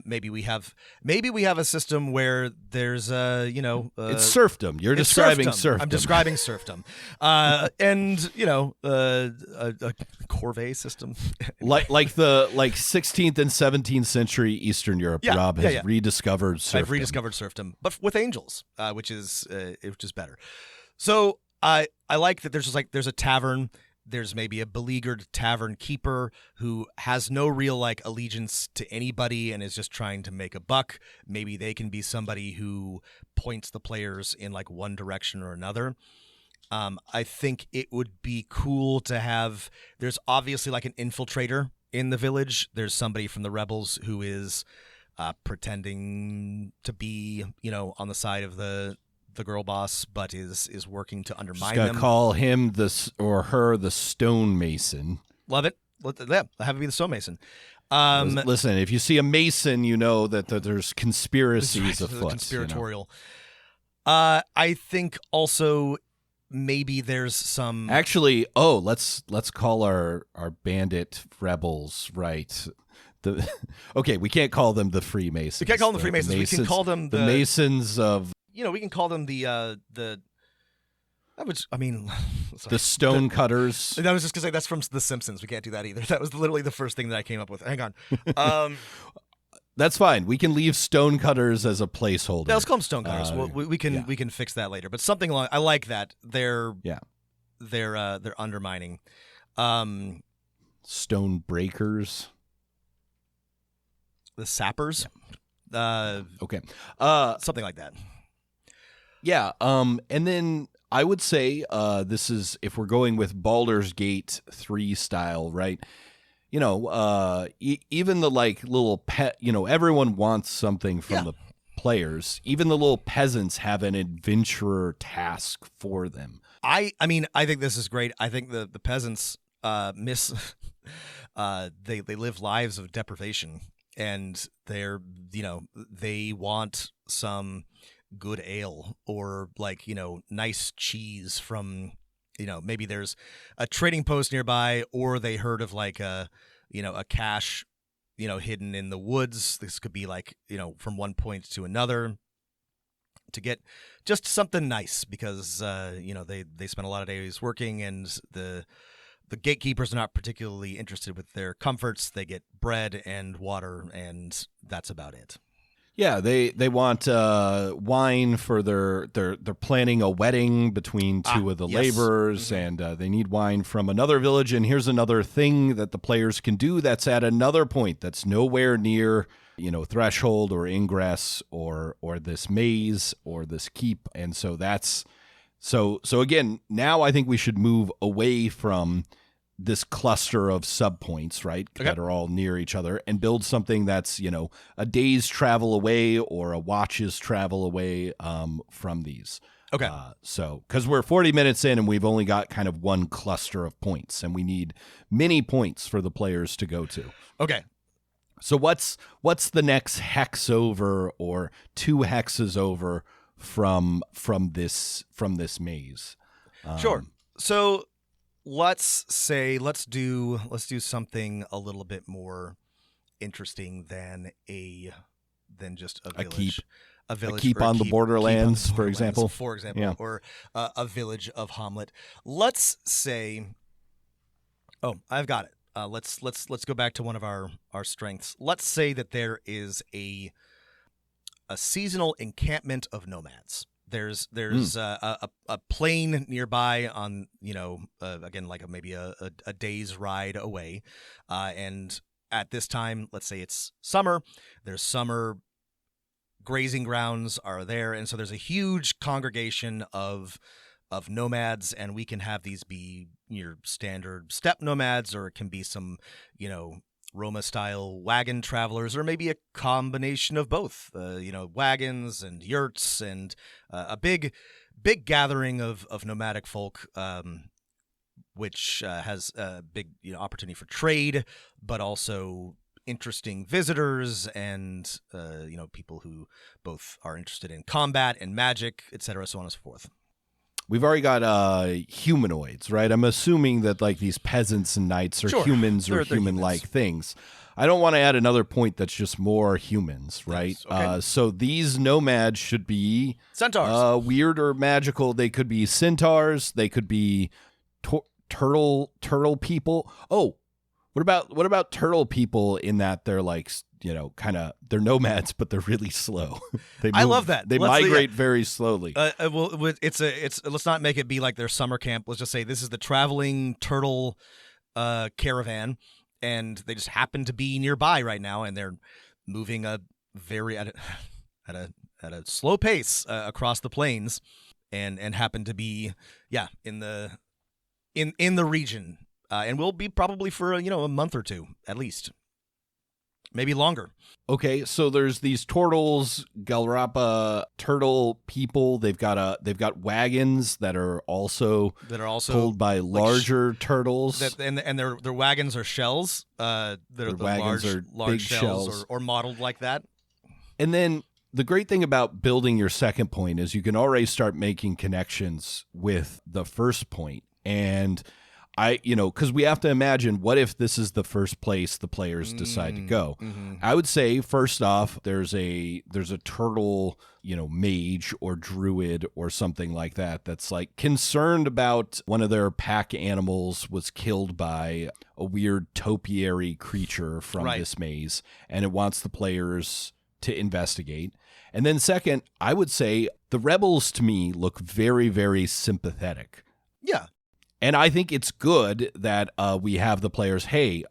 Speaker 3: Maybe we have a system where there's
Speaker 2: it's serfdom. You're describing serfdom.
Speaker 3: I'm describing serfdom, and a corvée system,
Speaker 2: like 16th and 17th century Eastern Europe. Rob has rediscovered serfdom.
Speaker 3: I've rediscovered serfdom, but with angels, which is better. So I like that there's a tavern. There's maybe a beleaguered tavern keeper who has no real like allegiance to anybody and is just trying to make a buck. Maybe they can be somebody who points the players in like one direction or another. I think it would be cool to have. There's obviously like an infiltrator in the village. There's somebody from the rebels who is pretending to be on the side of the girl boss, but is working to undermine them.
Speaker 2: Call him or her the stonemason.
Speaker 3: Love it. Have it be the stonemason.
Speaker 2: Listen, if you see a mason, you know that there's conspiracies afoot.
Speaker 3: Conspiratorial. I think also maybe there's some.
Speaker 2: Actually, let's call our bandit rebels right. Okay, we can't call them the Freemasons.
Speaker 3: We can't call them the Freemasons. We can call them
Speaker 2: the Masons of.
Speaker 3: We can call them the
Speaker 2: the stone cutters.
Speaker 3: I was just gonna say that's from The Simpsons. We can't do that either. That was literally the first thing that I came up with. Hang on.
Speaker 2: That's fine. We can leave stone cutters as a placeholder.
Speaker 3: Yeah, let's call them stone cutters. We can fix that later. But something along. I like that. They're undermining.
Speaker 2: Stone breakers.
Speaker 3: The sappers.
Speaker 2: Yeah. Okay.
Speaker 3: Something like that.
Speaker 2: Yeah. And then I would say this is if we're going with Baldur's Gate 3 style, right? Even the like little pet. Everyone wants something from the players. Even the little peasants have an adventurer task for them.
Speaker 3: I think this is great. I think the peasants they live lives of deprivation, and they want some good ale or like nice cheese from maybe there's a trading post nearby, or they heard of like a cache hidden in the woods. This could be like from one point to another to get just something nice because they spend a lot of days working, and the gatekeepers are not particularly interested with their comforts. They get bread and water, and that's about it.
Speaker 2: Yeah, they want wine for they're planning a wedding between two of the
Speaker 3: yes.
Speaker 2: laborers, and they need wine from another village. And here's another thing that the players can do that's at another point that's nowhere near threshold or ingress or this maze or this keep. And so that's so again. Now I think we should move away from this cluster of subpoints, right, that are all near each other, and build something that's, a day's travel away or a watch's travel away from these.
Speaker 3: Okay.
Speaker 2: So, because we're 40 minutes in and we've only got kind of one cluster of points, and we need many points for the players to go to.
Speaker 3: Okay.
Speaker 2: So what's the next hex over or 2 hexes over from this maze?
Speaker 3: Sure. So let's do something a little bit more interesting than just a village. A village,
Speaker 2: keep
Speaker 3: or
Speaker 2: on the Borderlands, for example. Yeah.
Speaker 3: Or a village of Hamlet. Let's say, I've got it. Let's go back to one of our strengths. Let's say that there is a seasonal encampment of nomads. There's a plain nearby on again, like maybe a day's ride away, and at this time, let's say it's summer. There's summer grazing grounds are there, and so there's a huge congregation of nomads, and we can have these be your standard steppe nomads, or it can be some Roma-style wagon travelers, or maybe a combination of both, wagons and yurts, and a big gathering of nomadic folk, which has a big opportunity for trade, but also interesting visitors and people who both are interested in combat and magic, etc., so on and so forth.
Speaker 2: We've already got humanoids, right? I'm assuming that like these peasants and knights are humans or human-like things. I don't want to add another point that's just more humans, right?
Speaker 3: Yes, okay.
Speaker 2: So these nomads should be
Speaker 3: centaurs,
Speaker 2: weird or magical. They could be centaurs. They could be turtle people. Oh, what about turtle people in that they're like they're nomads, but they're really slow.
Speaker 3: I love that.
Speaker 2: They migrate very slowly.
Speaker 3: Well, it's let's not make it be like their summer camp. Let's just say this is the traveling turtle caravan, and they just happen to be nearby right now, and they're moving at a slow pace across the plains, and happen to be in the region, and will be probably for a month or two at least. Maybe longer.
Speaker 2: Okay, so there's these turtles, Galrapa turtle people. They've got wagons that are also pulled by larger turtles.
Speaker 3: And their wagons are shells. Their
Speaker 2: wagons are
Speaker 3: large
Speaker 2: big
Speaker 3: shells or modeled like that.
Speaker 2: And then the great thing about building your second point is you can already start making connections with the first point. And because we have to imagine, what if this is the first place the players decide to go?
Speaker 3: Mm-hmm.
Speaker 2: I would say, first off, there's a turtle, mage or druid or something like that that's like concerned about one of their pack animals was killed by a weird topiary creature from this maze, and it wants the players to investigate. And then second, I would say the rebels to me look very, very sympathetic.
Speaker 3: Yeah.
Speaker 2: And I think it's good that we have the players, hey,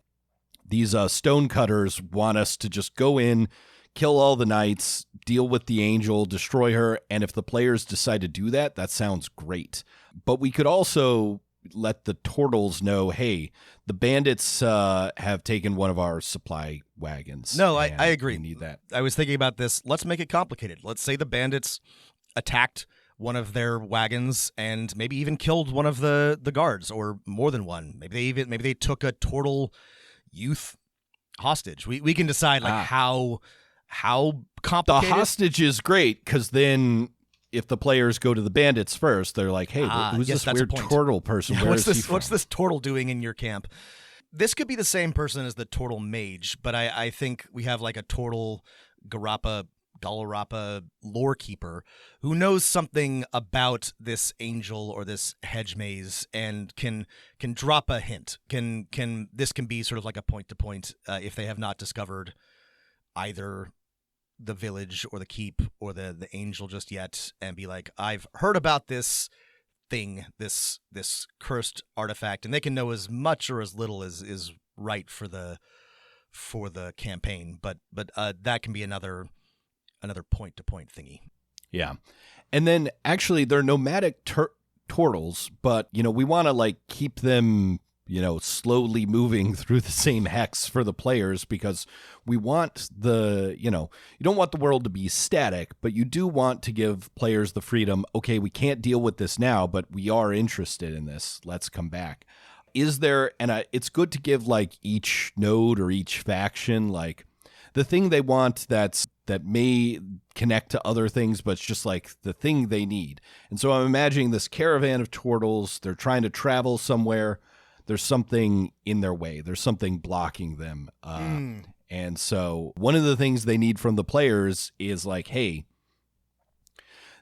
Speaker 2: these stonecutters want us to just go in, kill all the knights, deal with the angel, destroy her, and if the players decide to do that, that sounds great. But we could also let the turtles know, hey, the bandits have taken one of our supply wagons.
Speaker 3: No, I agree.
Speaker 2: We need that.
Speaker 3: I was thinking about this. Let's make it complicated. Let's say the bandits attacked one of their wagons and maybe even killed one of the guards, or more than one. Maybe they took a turtle youth hostage. We can decide how complicated.
Speaker 2: The hostage is great, because then if the players go to the bandits first, they're like, hey, who's this weird turtle person?
Speaker 3: Yeah,
Speaker 2: Where is he from?
Speaker 3: What's this turtle doing in your camp? This could be the same person as the turtle mage, but I think we have like a turtle Galarapa lore keeper who knows something about this angel or this hedge maze and can drop a hint. This can be sort of like a point to point if they have not discovered either the village or the keep or the angel just yet and be like, I've heard about this thing, this cursed artifact, and they can know as much or as little as is right for the campaign. But that can be another point to point thingy.
Speaker 2: Yeah. And then actually they're nomadic turtles, but we want to like keep them, slowly moving through the same hex for the players, because we want you don't want the world to be static, but you do want to give players the freedom. Okay, we can't deal with this now, but we are interested in this. Let's come back. Is there, and it's good to give like each node or each faction like the thing they want that may connect to other things, but it's just like the thing they need. And so I'm imagining this caravan of turtles. They're trying to travel somewhere. There's something in their way. There's something blocking them. And so one of the things they need from the players is like, hey,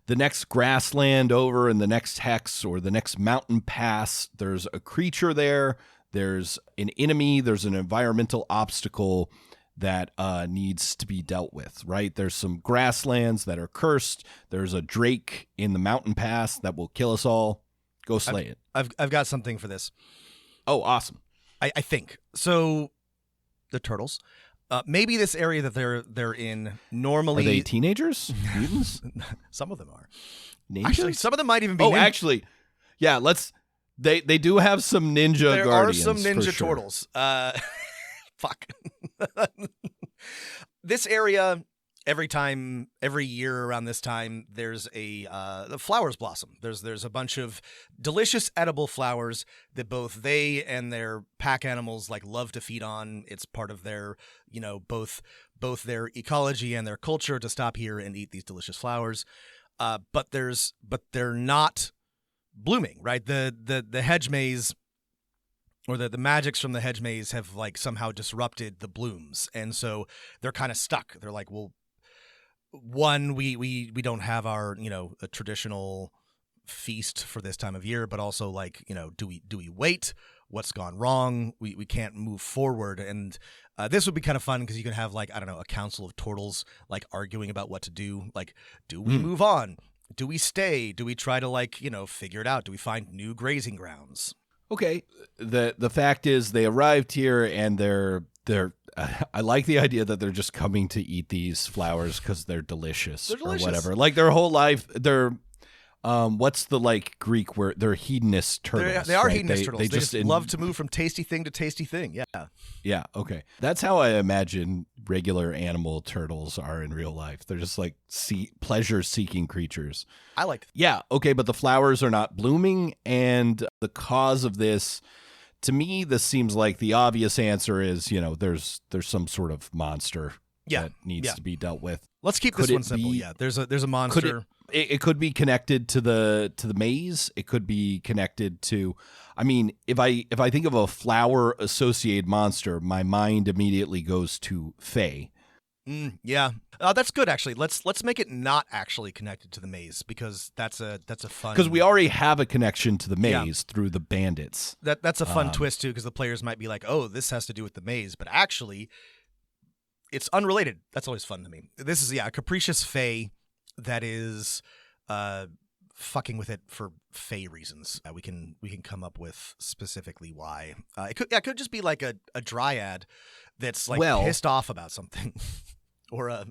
Speaker 2: the next grassland over in the next hex or the next mountain pass, there's a creature there. There's an enemy. There's an environmental obstacle that needs to be dealt with, right? There's some grasslands that are cursed. There's a drake in the mountain pass that will kill us all. Go slay it.
Speaker 3: I've got something for this.
Speaker 2: Oh, awesome.
Speaker 3: I think. So the turtles, maybe this area that they're in normally.
Speaker 2: Are they teenagers? Mutants?
Speaker 3: Some of them are.
Speaker 2: Ninjas?
Speaker 3: Actually, some of them might even be.
Speaker 2: Actually, yeah, they do have some ninja
Speaker 3: there
Speaker 2: guardians.
Speaker 3: There are some ninja
Speaker 2: for sure.
Speaker 3: turtles. Fuck. This area, every year around this time, there's the flowers blossom. There's a bunch of delicious edible flowers that both they and their pack animals like love to feed on. It's part of their, both their ecology and their culture to stop here and eat these delicious flowers. But they're not blooming, right? The hedge maze, or the magics from the hedge maze have like somehow disrupted the blooms, and so they're kind of stuck. They're like, well, one, we don't have our a traditional feast for this time of year, but also like do we wait? What's gone wrong? We can't move forward, and this would be kind of fun because you can have like, I don't know, a council of turtles like arguing about what to do. Like, do we move on? Do we stay? Do we try to like figure it out? Do we find new grazing grounds?
Speaker 2: Okay. The fact is they arrived here and they're I like the idea that they're just coming to eat these flowers because they're delicious or whatever. Like their whole life, they're what's the like Greek word? They're hedonist turtles.
Speaker 3: They are
Speaker 2: right?
Speaker 3: hedonist turtles. They just love to move from tasty thing to tasty thing. Yeah.
Speaker 2: Yeah. Okay. That's how I imagine regular animal turtles are in real life. They're just like pleasure-seeking creatures.
Speaker 3: I like that.
Speaker 2: Yeah. Okay. But the flowers are not blooming, and the cause of this, to me, this seems like the obvious answer is, there's some sort of monster that needs to be dealt with.
Speaker 3: Let's keep this one simple. There's a monster.
Speaker 2: It could be connected to the maze. It could be connected to, I mean, if I think of a flower associated monster, my mind immediately goes to Fae.
Speaker 3: Yeah, that's good actually. Let's make it not actually connected to the maze, because that's a fun.
Speaker 2: Because we already have a connection to the maze through the bandits.
Speaker 3: That's a fun twist too, because the players might be like, oh, this has to do with the maze, but actually, it's unrelated. That's always fun to me. This is a capricious Fae that is fucking with it for Fae reasons. We can come up with specifically why. It could just be like a dryad that's like pissed off about something. Or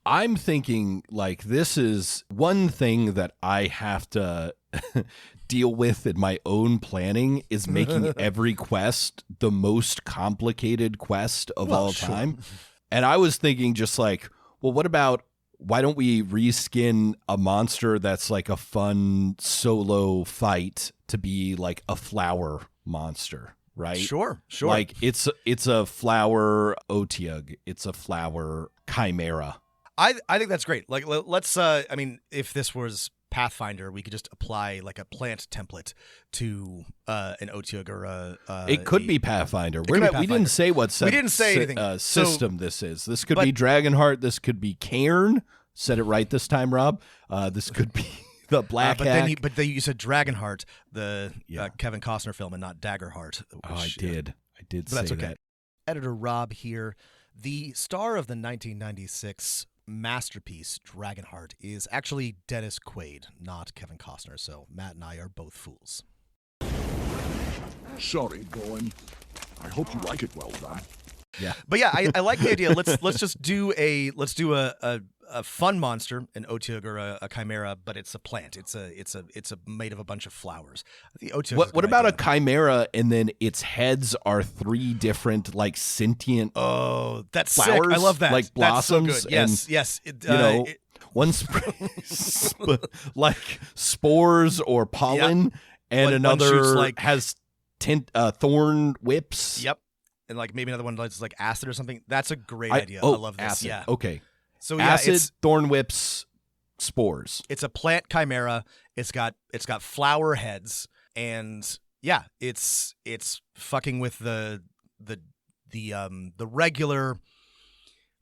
Speaker 2: I'm thinking like this is one thing that I have to deal with in my own planning is making every quest the most complicated quest of all time. And I was thinking just like, well, why don't we reskin a monster that's like a fun solo fight to be like a flower monster? Right? Sure. Like it's a flower Otyugh. It's a flower chimera.
Speaker 3: I think that's great. Like let's I mean, if this was Pathfinder, we could just apply like a plant template to an Otyugh or a.
Speaker 2: It could be Pathfinder. We didn't say what
Speaker 3: anything.
Speaker 2: System this is. This could be Dragonheart. This could be Cairn. Said it right this time, Rob. This could be the Black Hack.
Speaker 3: But then you said Dragonheart, the Kevin Costner film, and not Daggerheart.
Speaker 2: I did say
Speaker 3: that's okay.
Speaker 2: that.
Speaker 3: Editor Rob here. The star of the 1996 masterpiece, Dragonheart, is actually Dennis Quaid, not Kevin Costner. So Matt and I are both fools.
Speaker 4: Sorry, Bowen. I hope you like it well done.
Speaker 3: Yeah, but yeah, I like the idea. Let's just do a fun monster, an Otyugh or a chimera, but it's a plant. It's made of a bunch of flowers. The Otyugh.
Speaker 2: What about a chimera and then its heads are 3 different like sentient
Speaker 3: that's
Speaker 2: flowers?
Speaker 3: Sick. I love that.
Speaker 2: Like blossoms.
Speaker 3: That's so good. Yes.
Speaker 2: One like spores or pollen, and another
Speaker 3: shoots,
Speaker 2: has thorn whips.
Speaker 3: Yep. And like maybe another one that's like acid or something. That's a great idea. I love this.
Speaker 2: Acid.
Speaker 3: Yeah.
Speaker 2: Okay.
Speaker 3: So
Speaker 2: acid, thorn whips, spores.
Speaker 3: It's a plant chimera. It's got flower heads, and yeah, it's fucking with the regular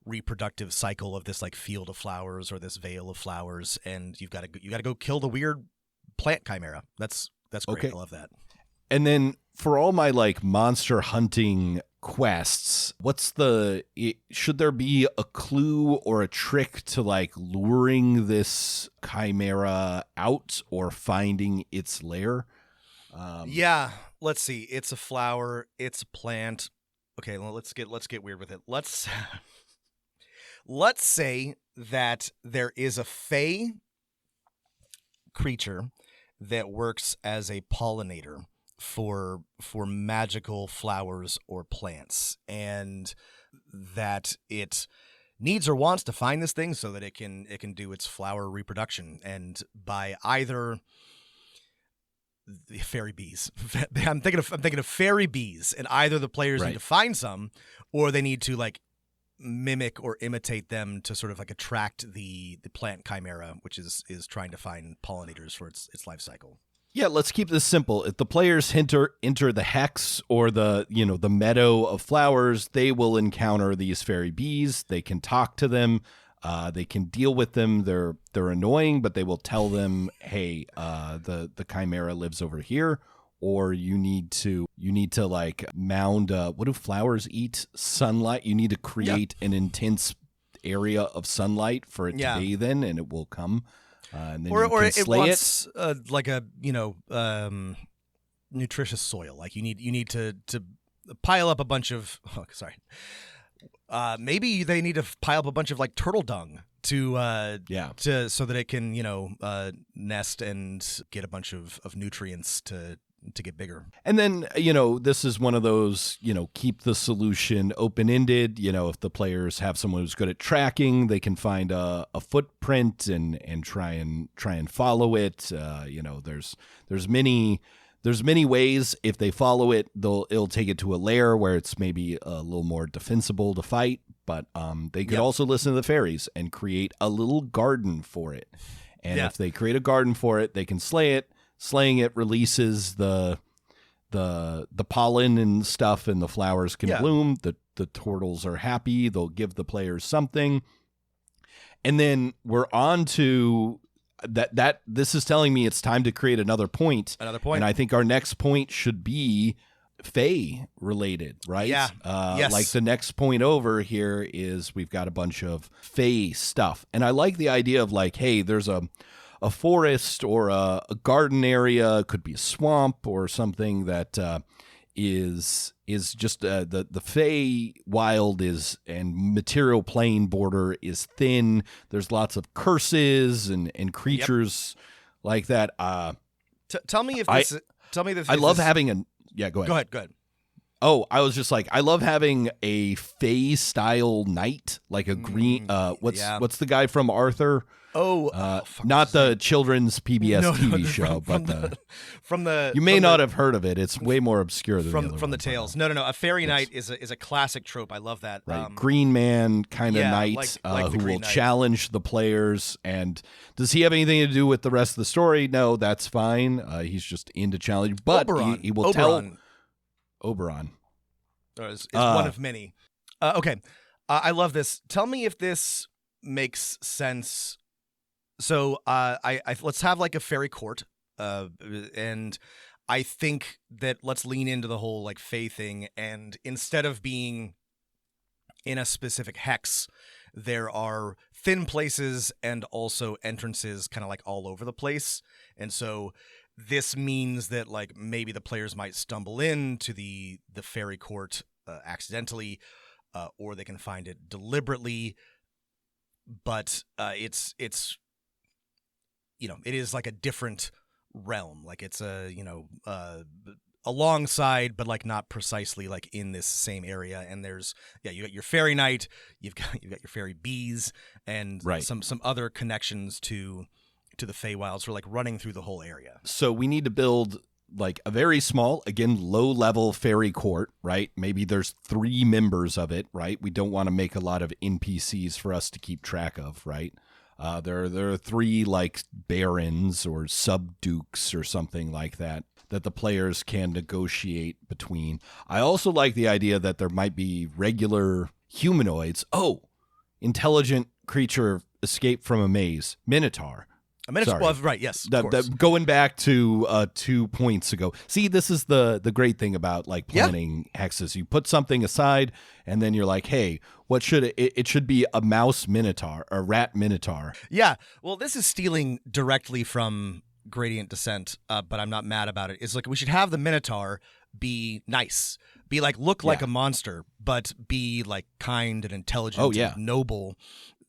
Speaker 3: reproductive cycle of this like field of flowers or this veil of flowers, and you got to go kill the weird plant chimera. That's great.
Speaker 2: Okay.
Speaker 3: I love that.
Speaker 2: And then for all my like monster hunting quests, should there be a clue or a trick to like luring this chimera out or finding its lair?
Speaker 3: Yeah, let's see. It's a flower. It's a plant. Okay, well, let's get weird with it. Let's say that there is a fey creature that works as a pollinator for magical flowers or plants, and that it needs or wants to find this thing so that it can do its flower reproduction, and by either the fairy bees. I'm thinking of fairy bees, and either the players need to find some, or they need to like mimic or imitate them to sort of like attract the plant chimera, which is trying to find pollinators for its life cycle.
Speaker 2: Yeah, let's keep this simple. If the players enter the hex or the meadow of flowers, they will encounter these fairy bees. They can talk to them. They can deal with them. They're annoying, but they will tell them, "Hey, the chimera lives over here," or you need to like mound. What do flowers eat? Sunlight. You need to create an intense area of sunlight for it to bathe in, and it will come. And then
Speaker 3: or
Speaker 2: you
Speaker 3: it
Speaker 2: can slay
Speaker 3: wants like a nutritious soil. Like you need to pile up a bunch of maybe they need to pile up a bunch of like turtle dung to so that it can nest and get a bunch of nutrients to get bigger.
Speaker 2: And then, this is one of those, keep the solution open-ended. If the players have someone who's good at tracking, they can find a footprint and try and follow it. There's many ways. If they follow it, it'll take it to a lair where it's maybe a little more defensible to fight. But they could also listen to the fairies and create a little garden for it. And if they create a garden for it, they can slay it. Slaying it releases the pollen and stuff, and the flowers can bloom. The turtles are happy. They'll give the players something. And then we're on to that. This is telling me it's time to create another point. And I think our next point should be Fae related, right?
Speaker 3: Yeah. Yes.
Speaker 2: Like the next point over here is we've got a bunch of Fae stuff. And I like the idea of like, hey, there's a forest or a garden area, could be a swamp or something that is just the Fey wild is and material plane border is thin. There's lots of curses and creatures like that.
Speaker 3: Tell me if this. Tell me if
Speaker 2: I love having a. Yeah, go ahead.
Speaker 3: Go ahead.
Speaker 2: Oh, I was just like, I love having a Fey style knight, like a green. What's the guy from Arthur? Not the children's PBS TV show, but
Speaker 3: from the
Speaker 2: you may not have heard of it. It's way more obscure than
Speaker 3: from the tales. No. A fairy knight is a classic trope. I love that.
Speaker 2: Right. Green man kind of knight
Speaker 3: like
Speaker 2: who will
Speaker 3: Knight.
Speaker 2: challenge the players. And does he have anything to do with the rest of the story? No, that's fine. He's just into challenge, but he will tell Oberon.
Speaker 3: Is one of many. Okay, I love this. Tell me if this makes sense. So I let's have like a fairy court, and I think that let's lean into the whole like fae thing, and instead of being in a specific hex, there are thin places and also entrances kind of like all over the place. And so this means that like maybe the players might stumble into the fairy court accidentally, or they can find it deliberately. But it's you know, it is like a different realm. Like it's alongside, but like not precisely like in this same area. And there's you got your fairy knight, you've got your fairy bees, and some other connections to the Feywilds for like running through the whole area.
Speaker 2: So we need to build like a very small, again, low level fairy court, right? Maybe there's 3 members of it, right? We don't want to make a lot of NPCs for us to keep track of, right? There are 3 like barons or subdukes or something like that the players can negotiate between. I also like the idea that there might be regular humanoids. Oh, intelligent creature escaped from a maze. Minotaur.
Speaker 3: A Minotaur, well, right, yes. Of course.
Speaker 2: Going back to 2 points ago. See, this is the great thing about like planning hexes. You put something aside and then you're like, hey, what should it should be a mouse minotaur, a rat minotaur.
Speaker 3: Yeah. Well, this is stealing directly from Gradient Descent, but I'm not mad about it. It's like we should have the minotaur be nice. Be like look like a monster, but be like kind and intelligent and noble.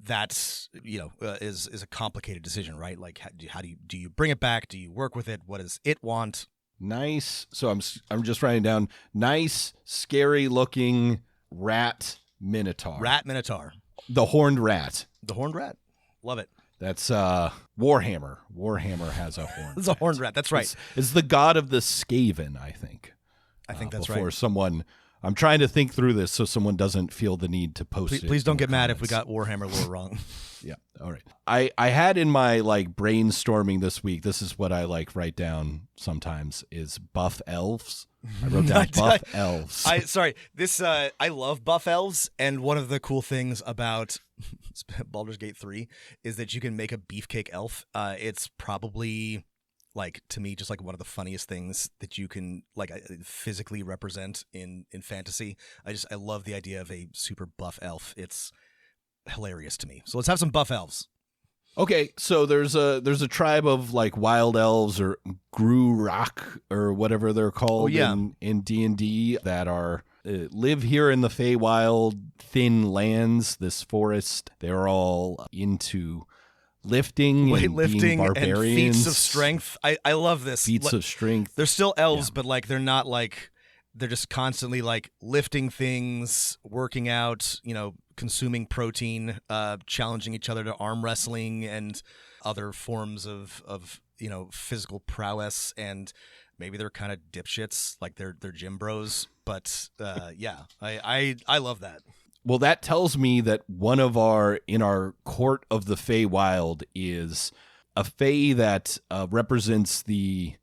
Speaker 3: That's, you know, is a complicated decision, right? Like, how do you bring it back? Do you work with it? What does it want?
Speaker 2: Nice. So I'm just writing down nice, scary looking rat minotaur.
Speaker 3: Rat minotaur.
Speaker 2: The horned rat.
Speaker 3: The horned rat. Love it.
Speaker 2: That's Warhammer. Warhammer has a horned.
Speaker 3: It's a horned rat. That's right.
Speaker 2: It's the god of the Skaven, I think.
Speaker 3: I think that's
Speaker 2: before
Speaker 3: right.
Speaker 2: Someone. I'm trying to think through this so someone doesn't feel the need to post it.
Speaker 3: Please don't get mad if we got Warhammer lore wrong.
Speaker 2: Yeah. All right. I had in my like brainstorming this week, this is what I like write down sometimes, is buff elves. I wrote down buff elves.
Speaker 3: I love buff elves, and one of the cool things about Baldur's Gate 3 is that you can make a beefcake elf. It's probably, like, to me, just like one of the funniest things that you can like physically represent in fantasy. I love the idea of a super buff elf. It's hilarious to me. So let's have some buff elves.
Speaker 2: Okay, so there's a tribe of like wild elves or Grurok or whatever they're called in D&D that are live here in the Feywild thin lands, this forest. They're all into lifting and being barbarians.
Speaker 3: And feats of strength. I love this.
Speaker 2: Feats of strength.
Speaker 3: They're still elves, but like they're not like, they're just constantly like lifting things, working out, you know, consuming protein, challenging each other to arm wrestling and other forms of you know, physical prowess. And maybe they're kind of dipshits, like they're gym bros. But I love that.
Speaker 2: Well, that tells me that one of in our court of the Feywild is a Fey that represents the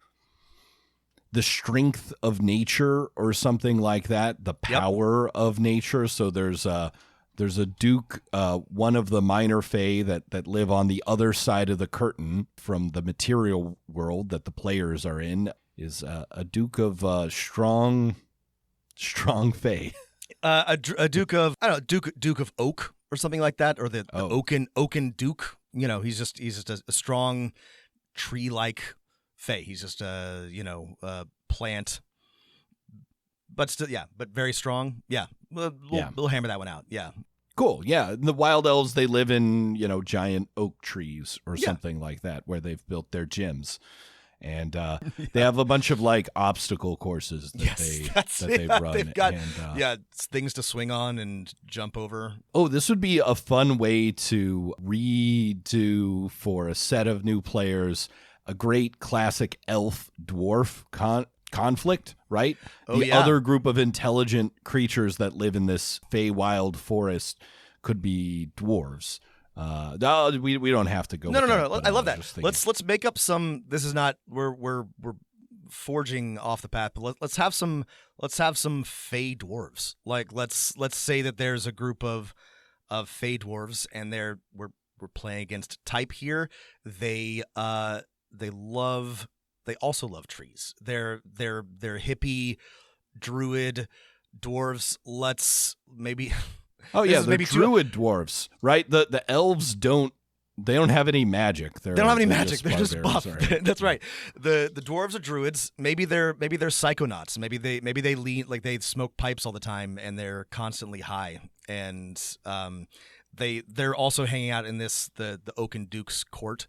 Speaker 2: strength of nature or something like that, the power of nature. So there's a duke, one of the minor Fey that live on the other side of the curtain from the material world that the players are in, is a duke of strong Fey.
Speaker 3: A duke of, I don't know, duke of oak or something like that, or the oaken duke. You know, he's just a strong tree-like Fey. He's just a plant, but still, but very strong. Yeah, we'll hammer that one out. Yeah,
Speaker 2: cool. Yeah, the wild elves, they live in giant oak trees or something like that, where they've built their gyms. And they have a bunch of like obstacle courses that they run.
Speaker 3: They've got things to swing on and jump over.
Speaker 2: Oh, this would be a fun way to redo for a set of new players a great classic elf dwarf conflict, right? The other group of intelligent creatures that live in this Feywild forest could be dwarves. No, we don't have to go.
Speaker 3: No. I love that. Let's make up some. This is not we're forging off the path, but let's have some Fey dwarves. Like let's say that there's a group of Fey dwarves, and we're playing against type here. They also love trees. They're hippie druid dwarves. Let's maybe
Speaker 2: Oh
Speaker 3: This
Speaker 2: yeah,
Speaker 3: is
Speaker 2: they're
Speaker 3: maybe
Speaker 2: druid dwarves, right? The elves don't have any magic.
Speaker 3: They don't have any magic.
Speaker 2: just
Speaker 3: They're just buff.
Speaker 2: barbarians, right?
Speaker 3: That's right. The dwarves are druids. Maybe they're psychonauts. Maybe they lean like they smoke pipes all the time and they're constantly high. And they're also hanging out in the Oaken Duke's court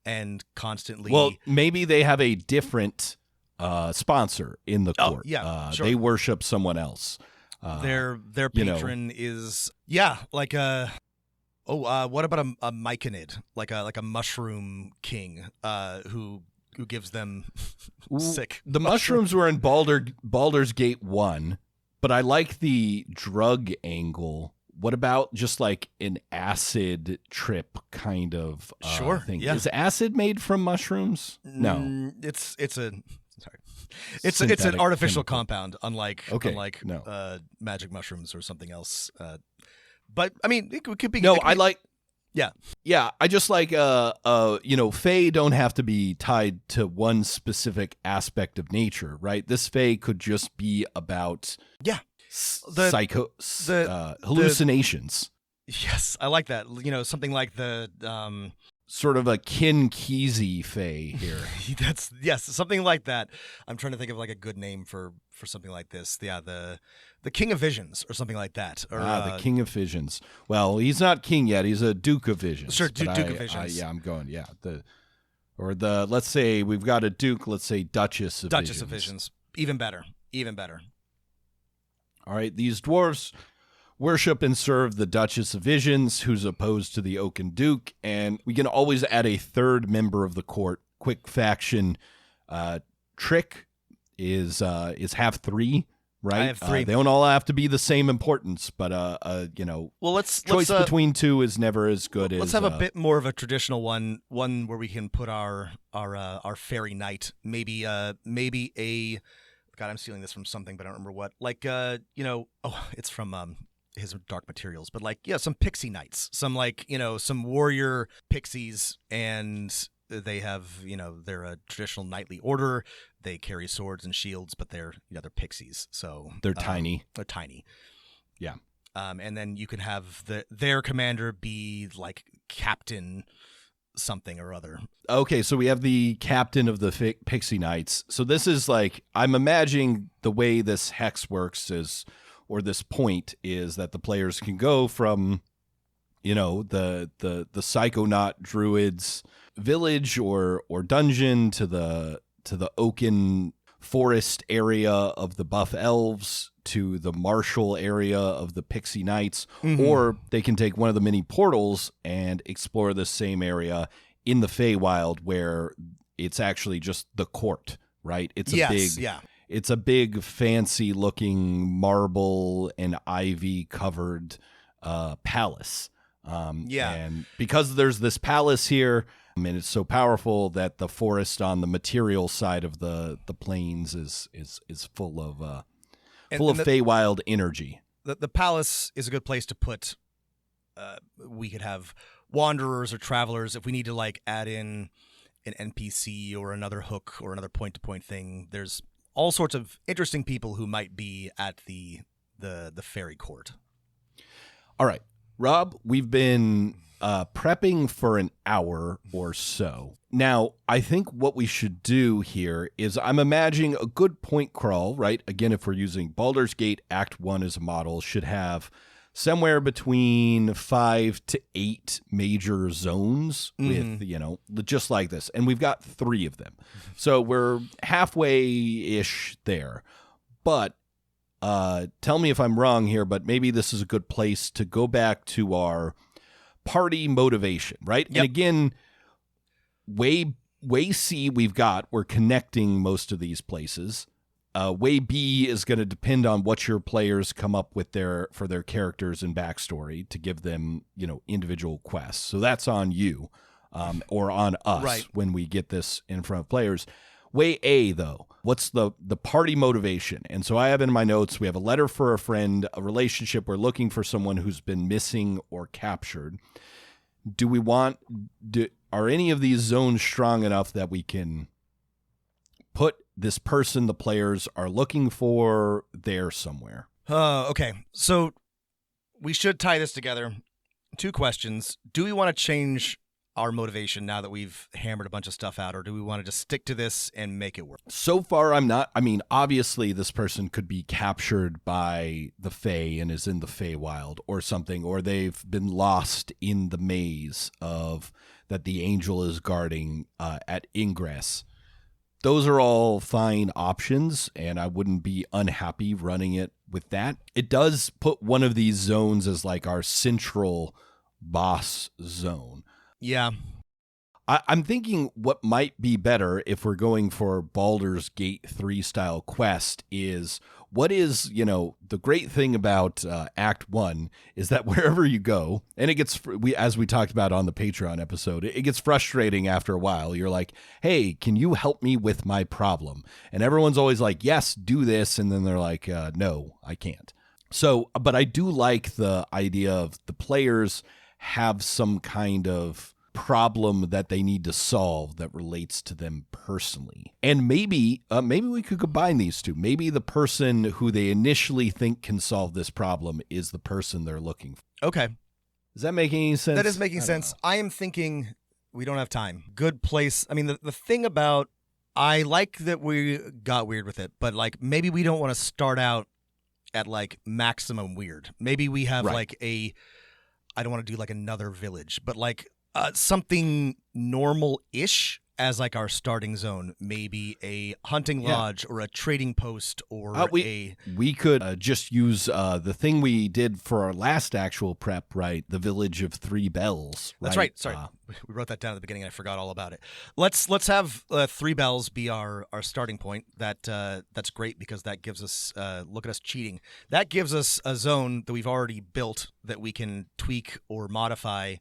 Speaker 3: and constantly.
Speaker 2: Well, maybe they have a different sponsor in the court.
Speaker 3: Yeah, sure.
Speaker 2: They worship someone else.
Speaker 3: Their patron is like a. what about a myconid, like a mushroom king, who gives them sick.
Speaker 2: The mushrooms were in Baldur's Gate 1, but I like the drug angle. What about just like an acid trip kind of thing?
Speaker 3: Yeah.
Speaker 2: Is acid made from mushrooms? No,
Speaker 3: it's an
Speaker 2: Synthetic
Speaker 3: artificial
Speaker 2: chemical.
Speaker 3: compound, unlike magic mushrooms or something else. But I mean, it could be.
Speaker 2: No,
Speaker 3: it could
Speaker 2: I
Speaker 3: be-
Speaker 2: like.
Speaker 3: Yeah.
Speaker 2: Yeah, I just like Fae don't have to be tied to one specific aspect of nature, right? This Fae could just be about hallucinations.
Speaker 3: Yes, I like that. Something like the
Speaker 2: Sort of a Kin Kesey Fae here.
Speaker 3: something like that. I'm trying to think of like a good name for something like this. Yeah, the King of Visions or something like that. Or
Speaker 2: the King of Visions. Well, he's not king yet. He's a Duke of Visions.
Speaker 3: Sure,
Speaker 2: But
Speaker 3: Duke of Visions.
Speaker 2: I'm going. Yeah, let's say we've got a Duke. Let's say Duchess of Visions.
Speaker 3: Duchess of Visions. Even better. Even better.
Speaker 2: All right, these dwarves worship and serve the Duchess of Visions, who's opposed to the Oaken Duke, and we can always add a third member of the court. Quick faction: Trick is have 3, right?
Speaker 3: I have 3.
Speaker 2: They don't all have to be the same importance, but
Speaker 3: Well, let's
Speaker 2: choice between 2 is never as good as.
Speaker 3: Let's have a bit more of a traditional one where we can put our fairy knight. Maybe a. God, I'm stealing this from something, but I don't remember what. Like it's from his Dark Materials, but like some pixie knights, some some warrior pixies, and they have they're a traditional knightly order. They carry swords and shields, but they're pixies, so
Speaker 2: they're tiny.
Speaker 3: They're tiny.
Speaker 2: Yeah.
Speaker 3: And then you can have their commander be like Captain something or other.
Speaker 2: Okay, so we have the captain of the Pixie Knights. So this is like, I'm imagining the way this hex works is, or this point is that the players can go from, the Psychonaut Druids village or dungeon to the Oaken Forest area of the Buff Elves to the Martial area of the Pixie Knights, or they can take one of the mini portals and explore the same area in the Feywild where it's actually just the court, right? It's a big fancy looking marble and ivy covered palace. And because there's this palace here, and it's so powerful that the forest on the material side of the plains is full of Feywild energy.
Speaker 3: The palace is a good place to put. We could have wanderers or travelers if we need to like add in an NPC or another hook or another point-to-point thing. There's all sorts of interesting people who might be at the fairy court.
Speaker 2: All right, Rob, we've been prepping for an hour or so. Now, I think what we should do here is I'm imagining a good point crawl, right? Again, if we're using Baldur's Gate Act 1 as a model, should have somewhere between 5 to 8 major zones with, just like this. And we've got 3 of them. So we're halfway-ish there. But tell me if I'm wrong here, but maybe this is a good place to go back to our party motivation, right?
Speaker 3: Yep.
Speaker 2: And again, way C we're connecting most of these places. Way B is going to depend on what your players come up with for their characters and backstory to give them, individual quests. So that's on you, or on us when we get this in front of players. Way A, though, what's the party motivation? And so I have in my notes, we have a letter for a friend, a relationship. We're looking for someone who's been missing or captured. Are any of these zones strong enough that we can put this person the players are looking for there somewhere?
Speaker 3: Okay. So we should tie this together. 2 questions. Do we want to change our motivation now that we've hammered a bunch of stuff out, or do we want to just stick to this and make it work?
Speaker 2: So far, I'm not. I mean, obviously, this person could be captured by the Fae and is in the Feywild or something, or they've been lost in the maze of that the angel is guarding at Ingress. Those are all fine options, and I wouldn't be unhappy running it with that. It does put one of these zones as like our central boss zone.
Speaker 3: Yeah.
Speaker 2: I'm thinking what might be better if we're going for Baldur's Gate 3 style quest is what is, the great thing about Act 1 is that wherever you go, and it gets, as we talked about on the Patreon episode, it gets frustrating after a while. You're like, hey, can you help me with my problem? And everyone's always like, yes, do this. And then they're like, no, I can't. So, but I do like the idea of the players have some kind of problem that they need to solve that relates to them personally. And maybe we could combine these two. Maybe the person who they initially think can solve this problem is the person they're looking for.
Speaker 3: Okay.
Speaker 2: Does that make any sense?
Speaker 3: That is making sense. I am thinking we don't have time. Good place. I mean, the thing about, I like that we got weird with it, but like maybe we don't want to start out at like maximum weird. Maybe we have like I don't want to do like another village, but like something normal-ish as like our starting zone. Maybe a hunting lodge or a trading post or
Speaker 2: we could just use the thing we did for our last actual prep, right? The village of 3 bells.
Speaker 3: That's right. Sorry, we wrote that down at the beginning and I forgot all about it. Let's have 3 bells be our starting point. That's great because that gives us look at us cheating. That gives us a zone that we've already built that we can tweak or modify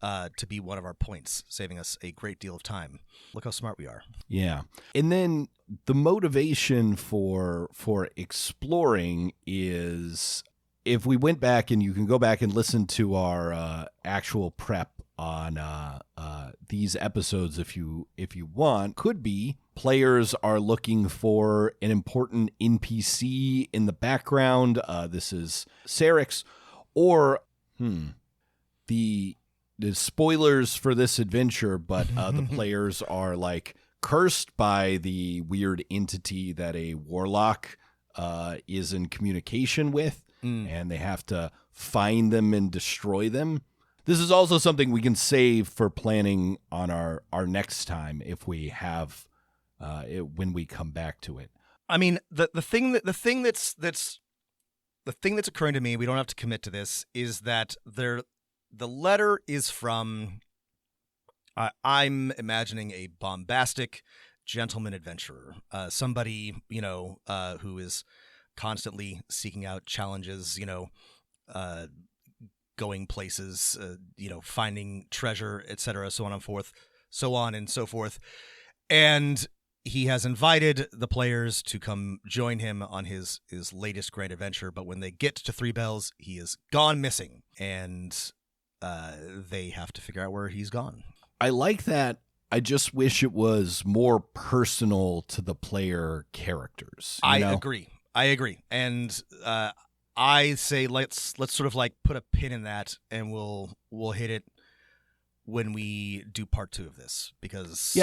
Speaker 3: to be one of our points, saving us a great deal of time. Look how smart we are.
Speaker 2: Yeah. And then the motivation for exploring is, if we went back, and you can go back and listen to our actual prep on these episodes if you want, could be players are looking for an important NPC in the background. This is Syrinx, or the spoilers for this adventure, but the players are like cursed by the weird entity that a warlock is in communication with, and they have to find them and destroy them. This is also something we can save for planning on our next time if we have when we come back to it.
Speaker 3: I mean, the thing that's occurring to me, we don't have to commit to this, is that the letter is from, I'm imagining a bombastic gentleman adventurer, somebody, who is constantly seeking out challenges, going places, finding treasure, etc., so on and so forth. And he has invited the players to come join him on his latest great adventure, but when they get to 3 bells, he is gone missing, and they have to figure out where he's gone.
Speaker 2: I like that. I just wish it was more personal to the player characters.
Speaker 3: I agree. And I say let's sort of like put a pin in that, and we'll hit it when we do part 2 of this, because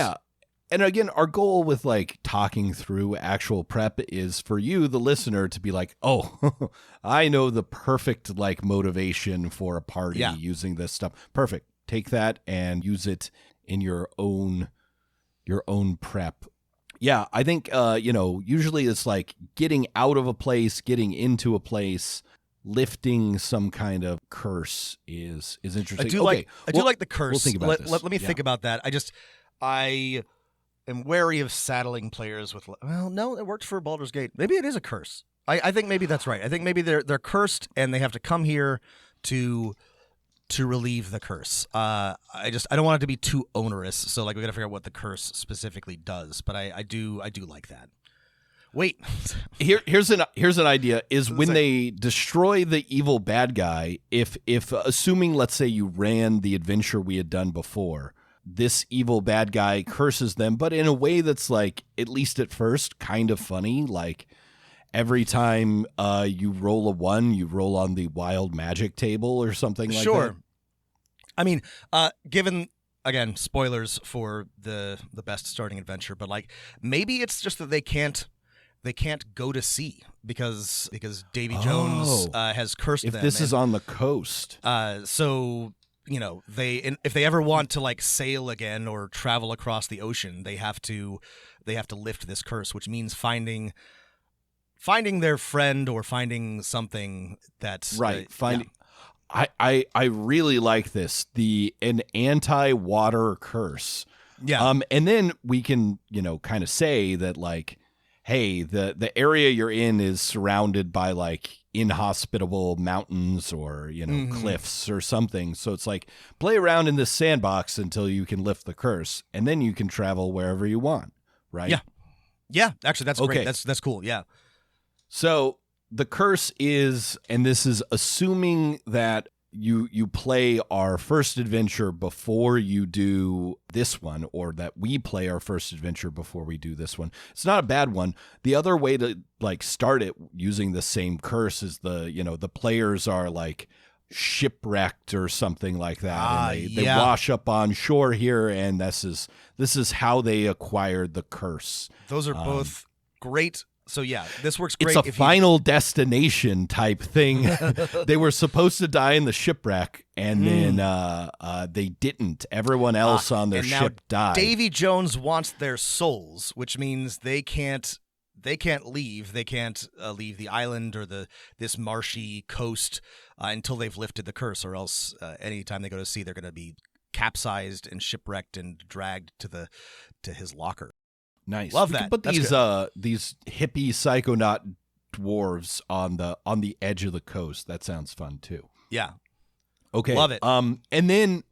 Speaker 2: And again, our goal with like talking through actual prep is for you, the listener, to be like, oh, I know the perfect like motivation for a party using this stuff. Perfect. Take that and use it in your own prep. Yeah, I think usually it's like getting out of a place, getting into a place, lifting some kind of curse is interesting.
Speaker 3: I do like the curse.
Speaker 2: We'll think about this.
Speaker 3: Let me think about that. I am wary of saddling players with, well, no, it worked for Baldur's Gate. Maybe it is a curse. I think maybe that's right. I think maybe they're cursed and they have to come here to relieve the curse. I don't want it to be too onerous. So like we got to figure out what the curse specifically does. But I do like that. Wait,
Speaker 2: here's an idea: is when they destroy the evil bad guy. If assuming, let's say, you ran the adventure we had done before, this evil bad guy curses them, but in a way that's like, at least at first, kind of funny. Like, every time you roll a 1, you roll on the wild magic table or something like that?
Speaker 3: Sure. I mean, given, again, spoilers for the best starting adventure, but like maybe it's just that they can't go to sea because Davy Jones has cursed
Speaker 2: If
Speaker 3: them.
Speaker 2: this is on the coast.
Speaker 3: So if they ever want to like sail again or travel across the ocean, they have to lift this curse, which means finding their friend or finding something that's
Speaker 2: right. I really like this. An anti-water curse.
Speaker 3: Yeah.
Speaker 2: And then we can, kind of say that like, hey, the area you're in is surrounded by like inhospitable mountains or, cliffs or something. So it's like play around in this sandbox until you can lift the curse, and then you can travel wherever you want, right?
Speaker 3: Yeah. Yeah, actually that's
Speaker 2: Okay.
Speaker 3: great. That's cool. Yeah.
Speaker 2: So the curse is, and this is assuming that you play our first adventure before you do this one, or that we play our first adventure before we do this one. It's not a bad one. The other way to like start it using the same curse is the players are like shipwrecked or something like that, and they wash up on shore here, and this is how they acquired the curse.
Speaker 3: Those are both great. So yeah, this works great.
Speaker 2: It's a final destination type thing. They were supposed to die in the shipwreck, and then they didn't. Everyone else on their ship died.
Speaker 3: Davy Jones wants their souls, which means they can't leave. They can't leave the island or this marshy coast until they've lifted the curse, or else anytime they go to sea, they're going to be capsized and shipwrecked and dragged to his locker.
Speaker 2: Nice.
Speaker 3: Love
Speaker 2: we
Speaker 3: that.
Speaker 2: Can put
Speaker 3: That's
Speaker 2: these hippie psychonaut dwarves on the edge of the coast. That sounds fun too.
Speaker 3: Yeah.
Speaker 2: Okay.
Speaker 3: Love it.
Speaker 2: And then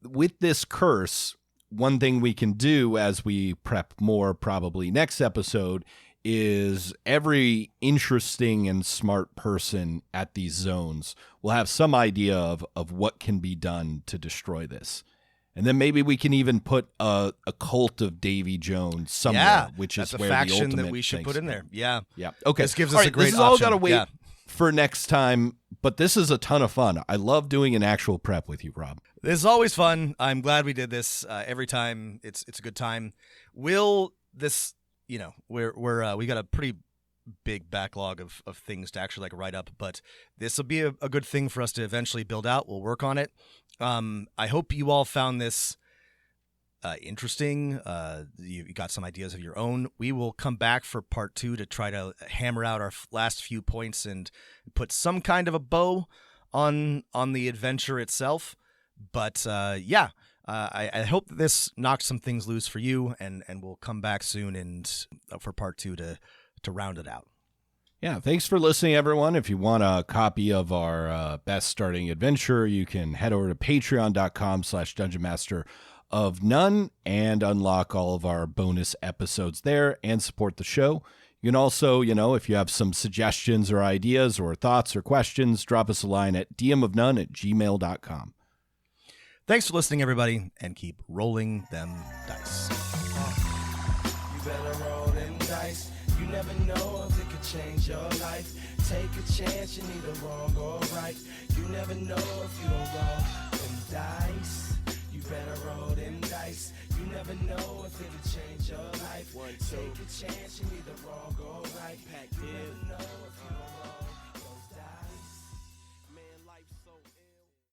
Speaker 2: with this curse, one thing we can do as we prep more probably next episode is every interesting and smart person at these zones will have some idea of what can be done to destroy this. And then maybe we can even put a cult of Davy Jones somewhere, which
Speaker 3: that's
Speaker 2: is
Speaker 3: a
Speaker 2: where
Speaker 3: faction
Speaker 2: the ultimate
Speaker 3: that we should put in there. Yeah.
Speaker 2: Yeah. Okay.
Speaker 3: This gives us
Speaker 2: all right,
Speaker 3: a great
Speaker 2: this is all
Speaker 3: option.
Speaker 2: got to wait
Speaker 3: Yeah.
Speaker 2: for next time, but this is a ton of fun. I love doing an actual prep with you, Rob.
Speaker 3: This is always fun. I'm glad we did this every time. It's a good time. Will this, we got a pretty big backlog of things to actually like write up, but this will be a good thing for us to eventually build out. We'll work on it. I hope you all found this interesting. You got some ideas of your own. We will come back for part 2 to try to hammer out our last few points and put some kind of a bow on the adventure itself. But I hope that this knocked some things loose for you, and we'll come back soon and for part 2 to round it out.
Speaker 2: Yeah, thanks for listening, everyone. If you want a copy of our best starting adventure, you can head over to patreon.com/dungeonmaster of None and unlock all of our bonus episodes there and support the show. You can also, if you have some suggestions or ideas or thoughts or questions, drop us a line at dmofnone@gmail.com.
Speaker 3: Thanks for listening, everybody, and keep rolling them dice.
Speaker 1: You better roll them dice. You never know if it could change your life. Take a chance, you're neither wrong or right. You never know if you don't roll them dice. You better roll them dice. You never know if it could change your life. Take a chance, you're neither wrong or right. Pac Div. You never know if you don't roll.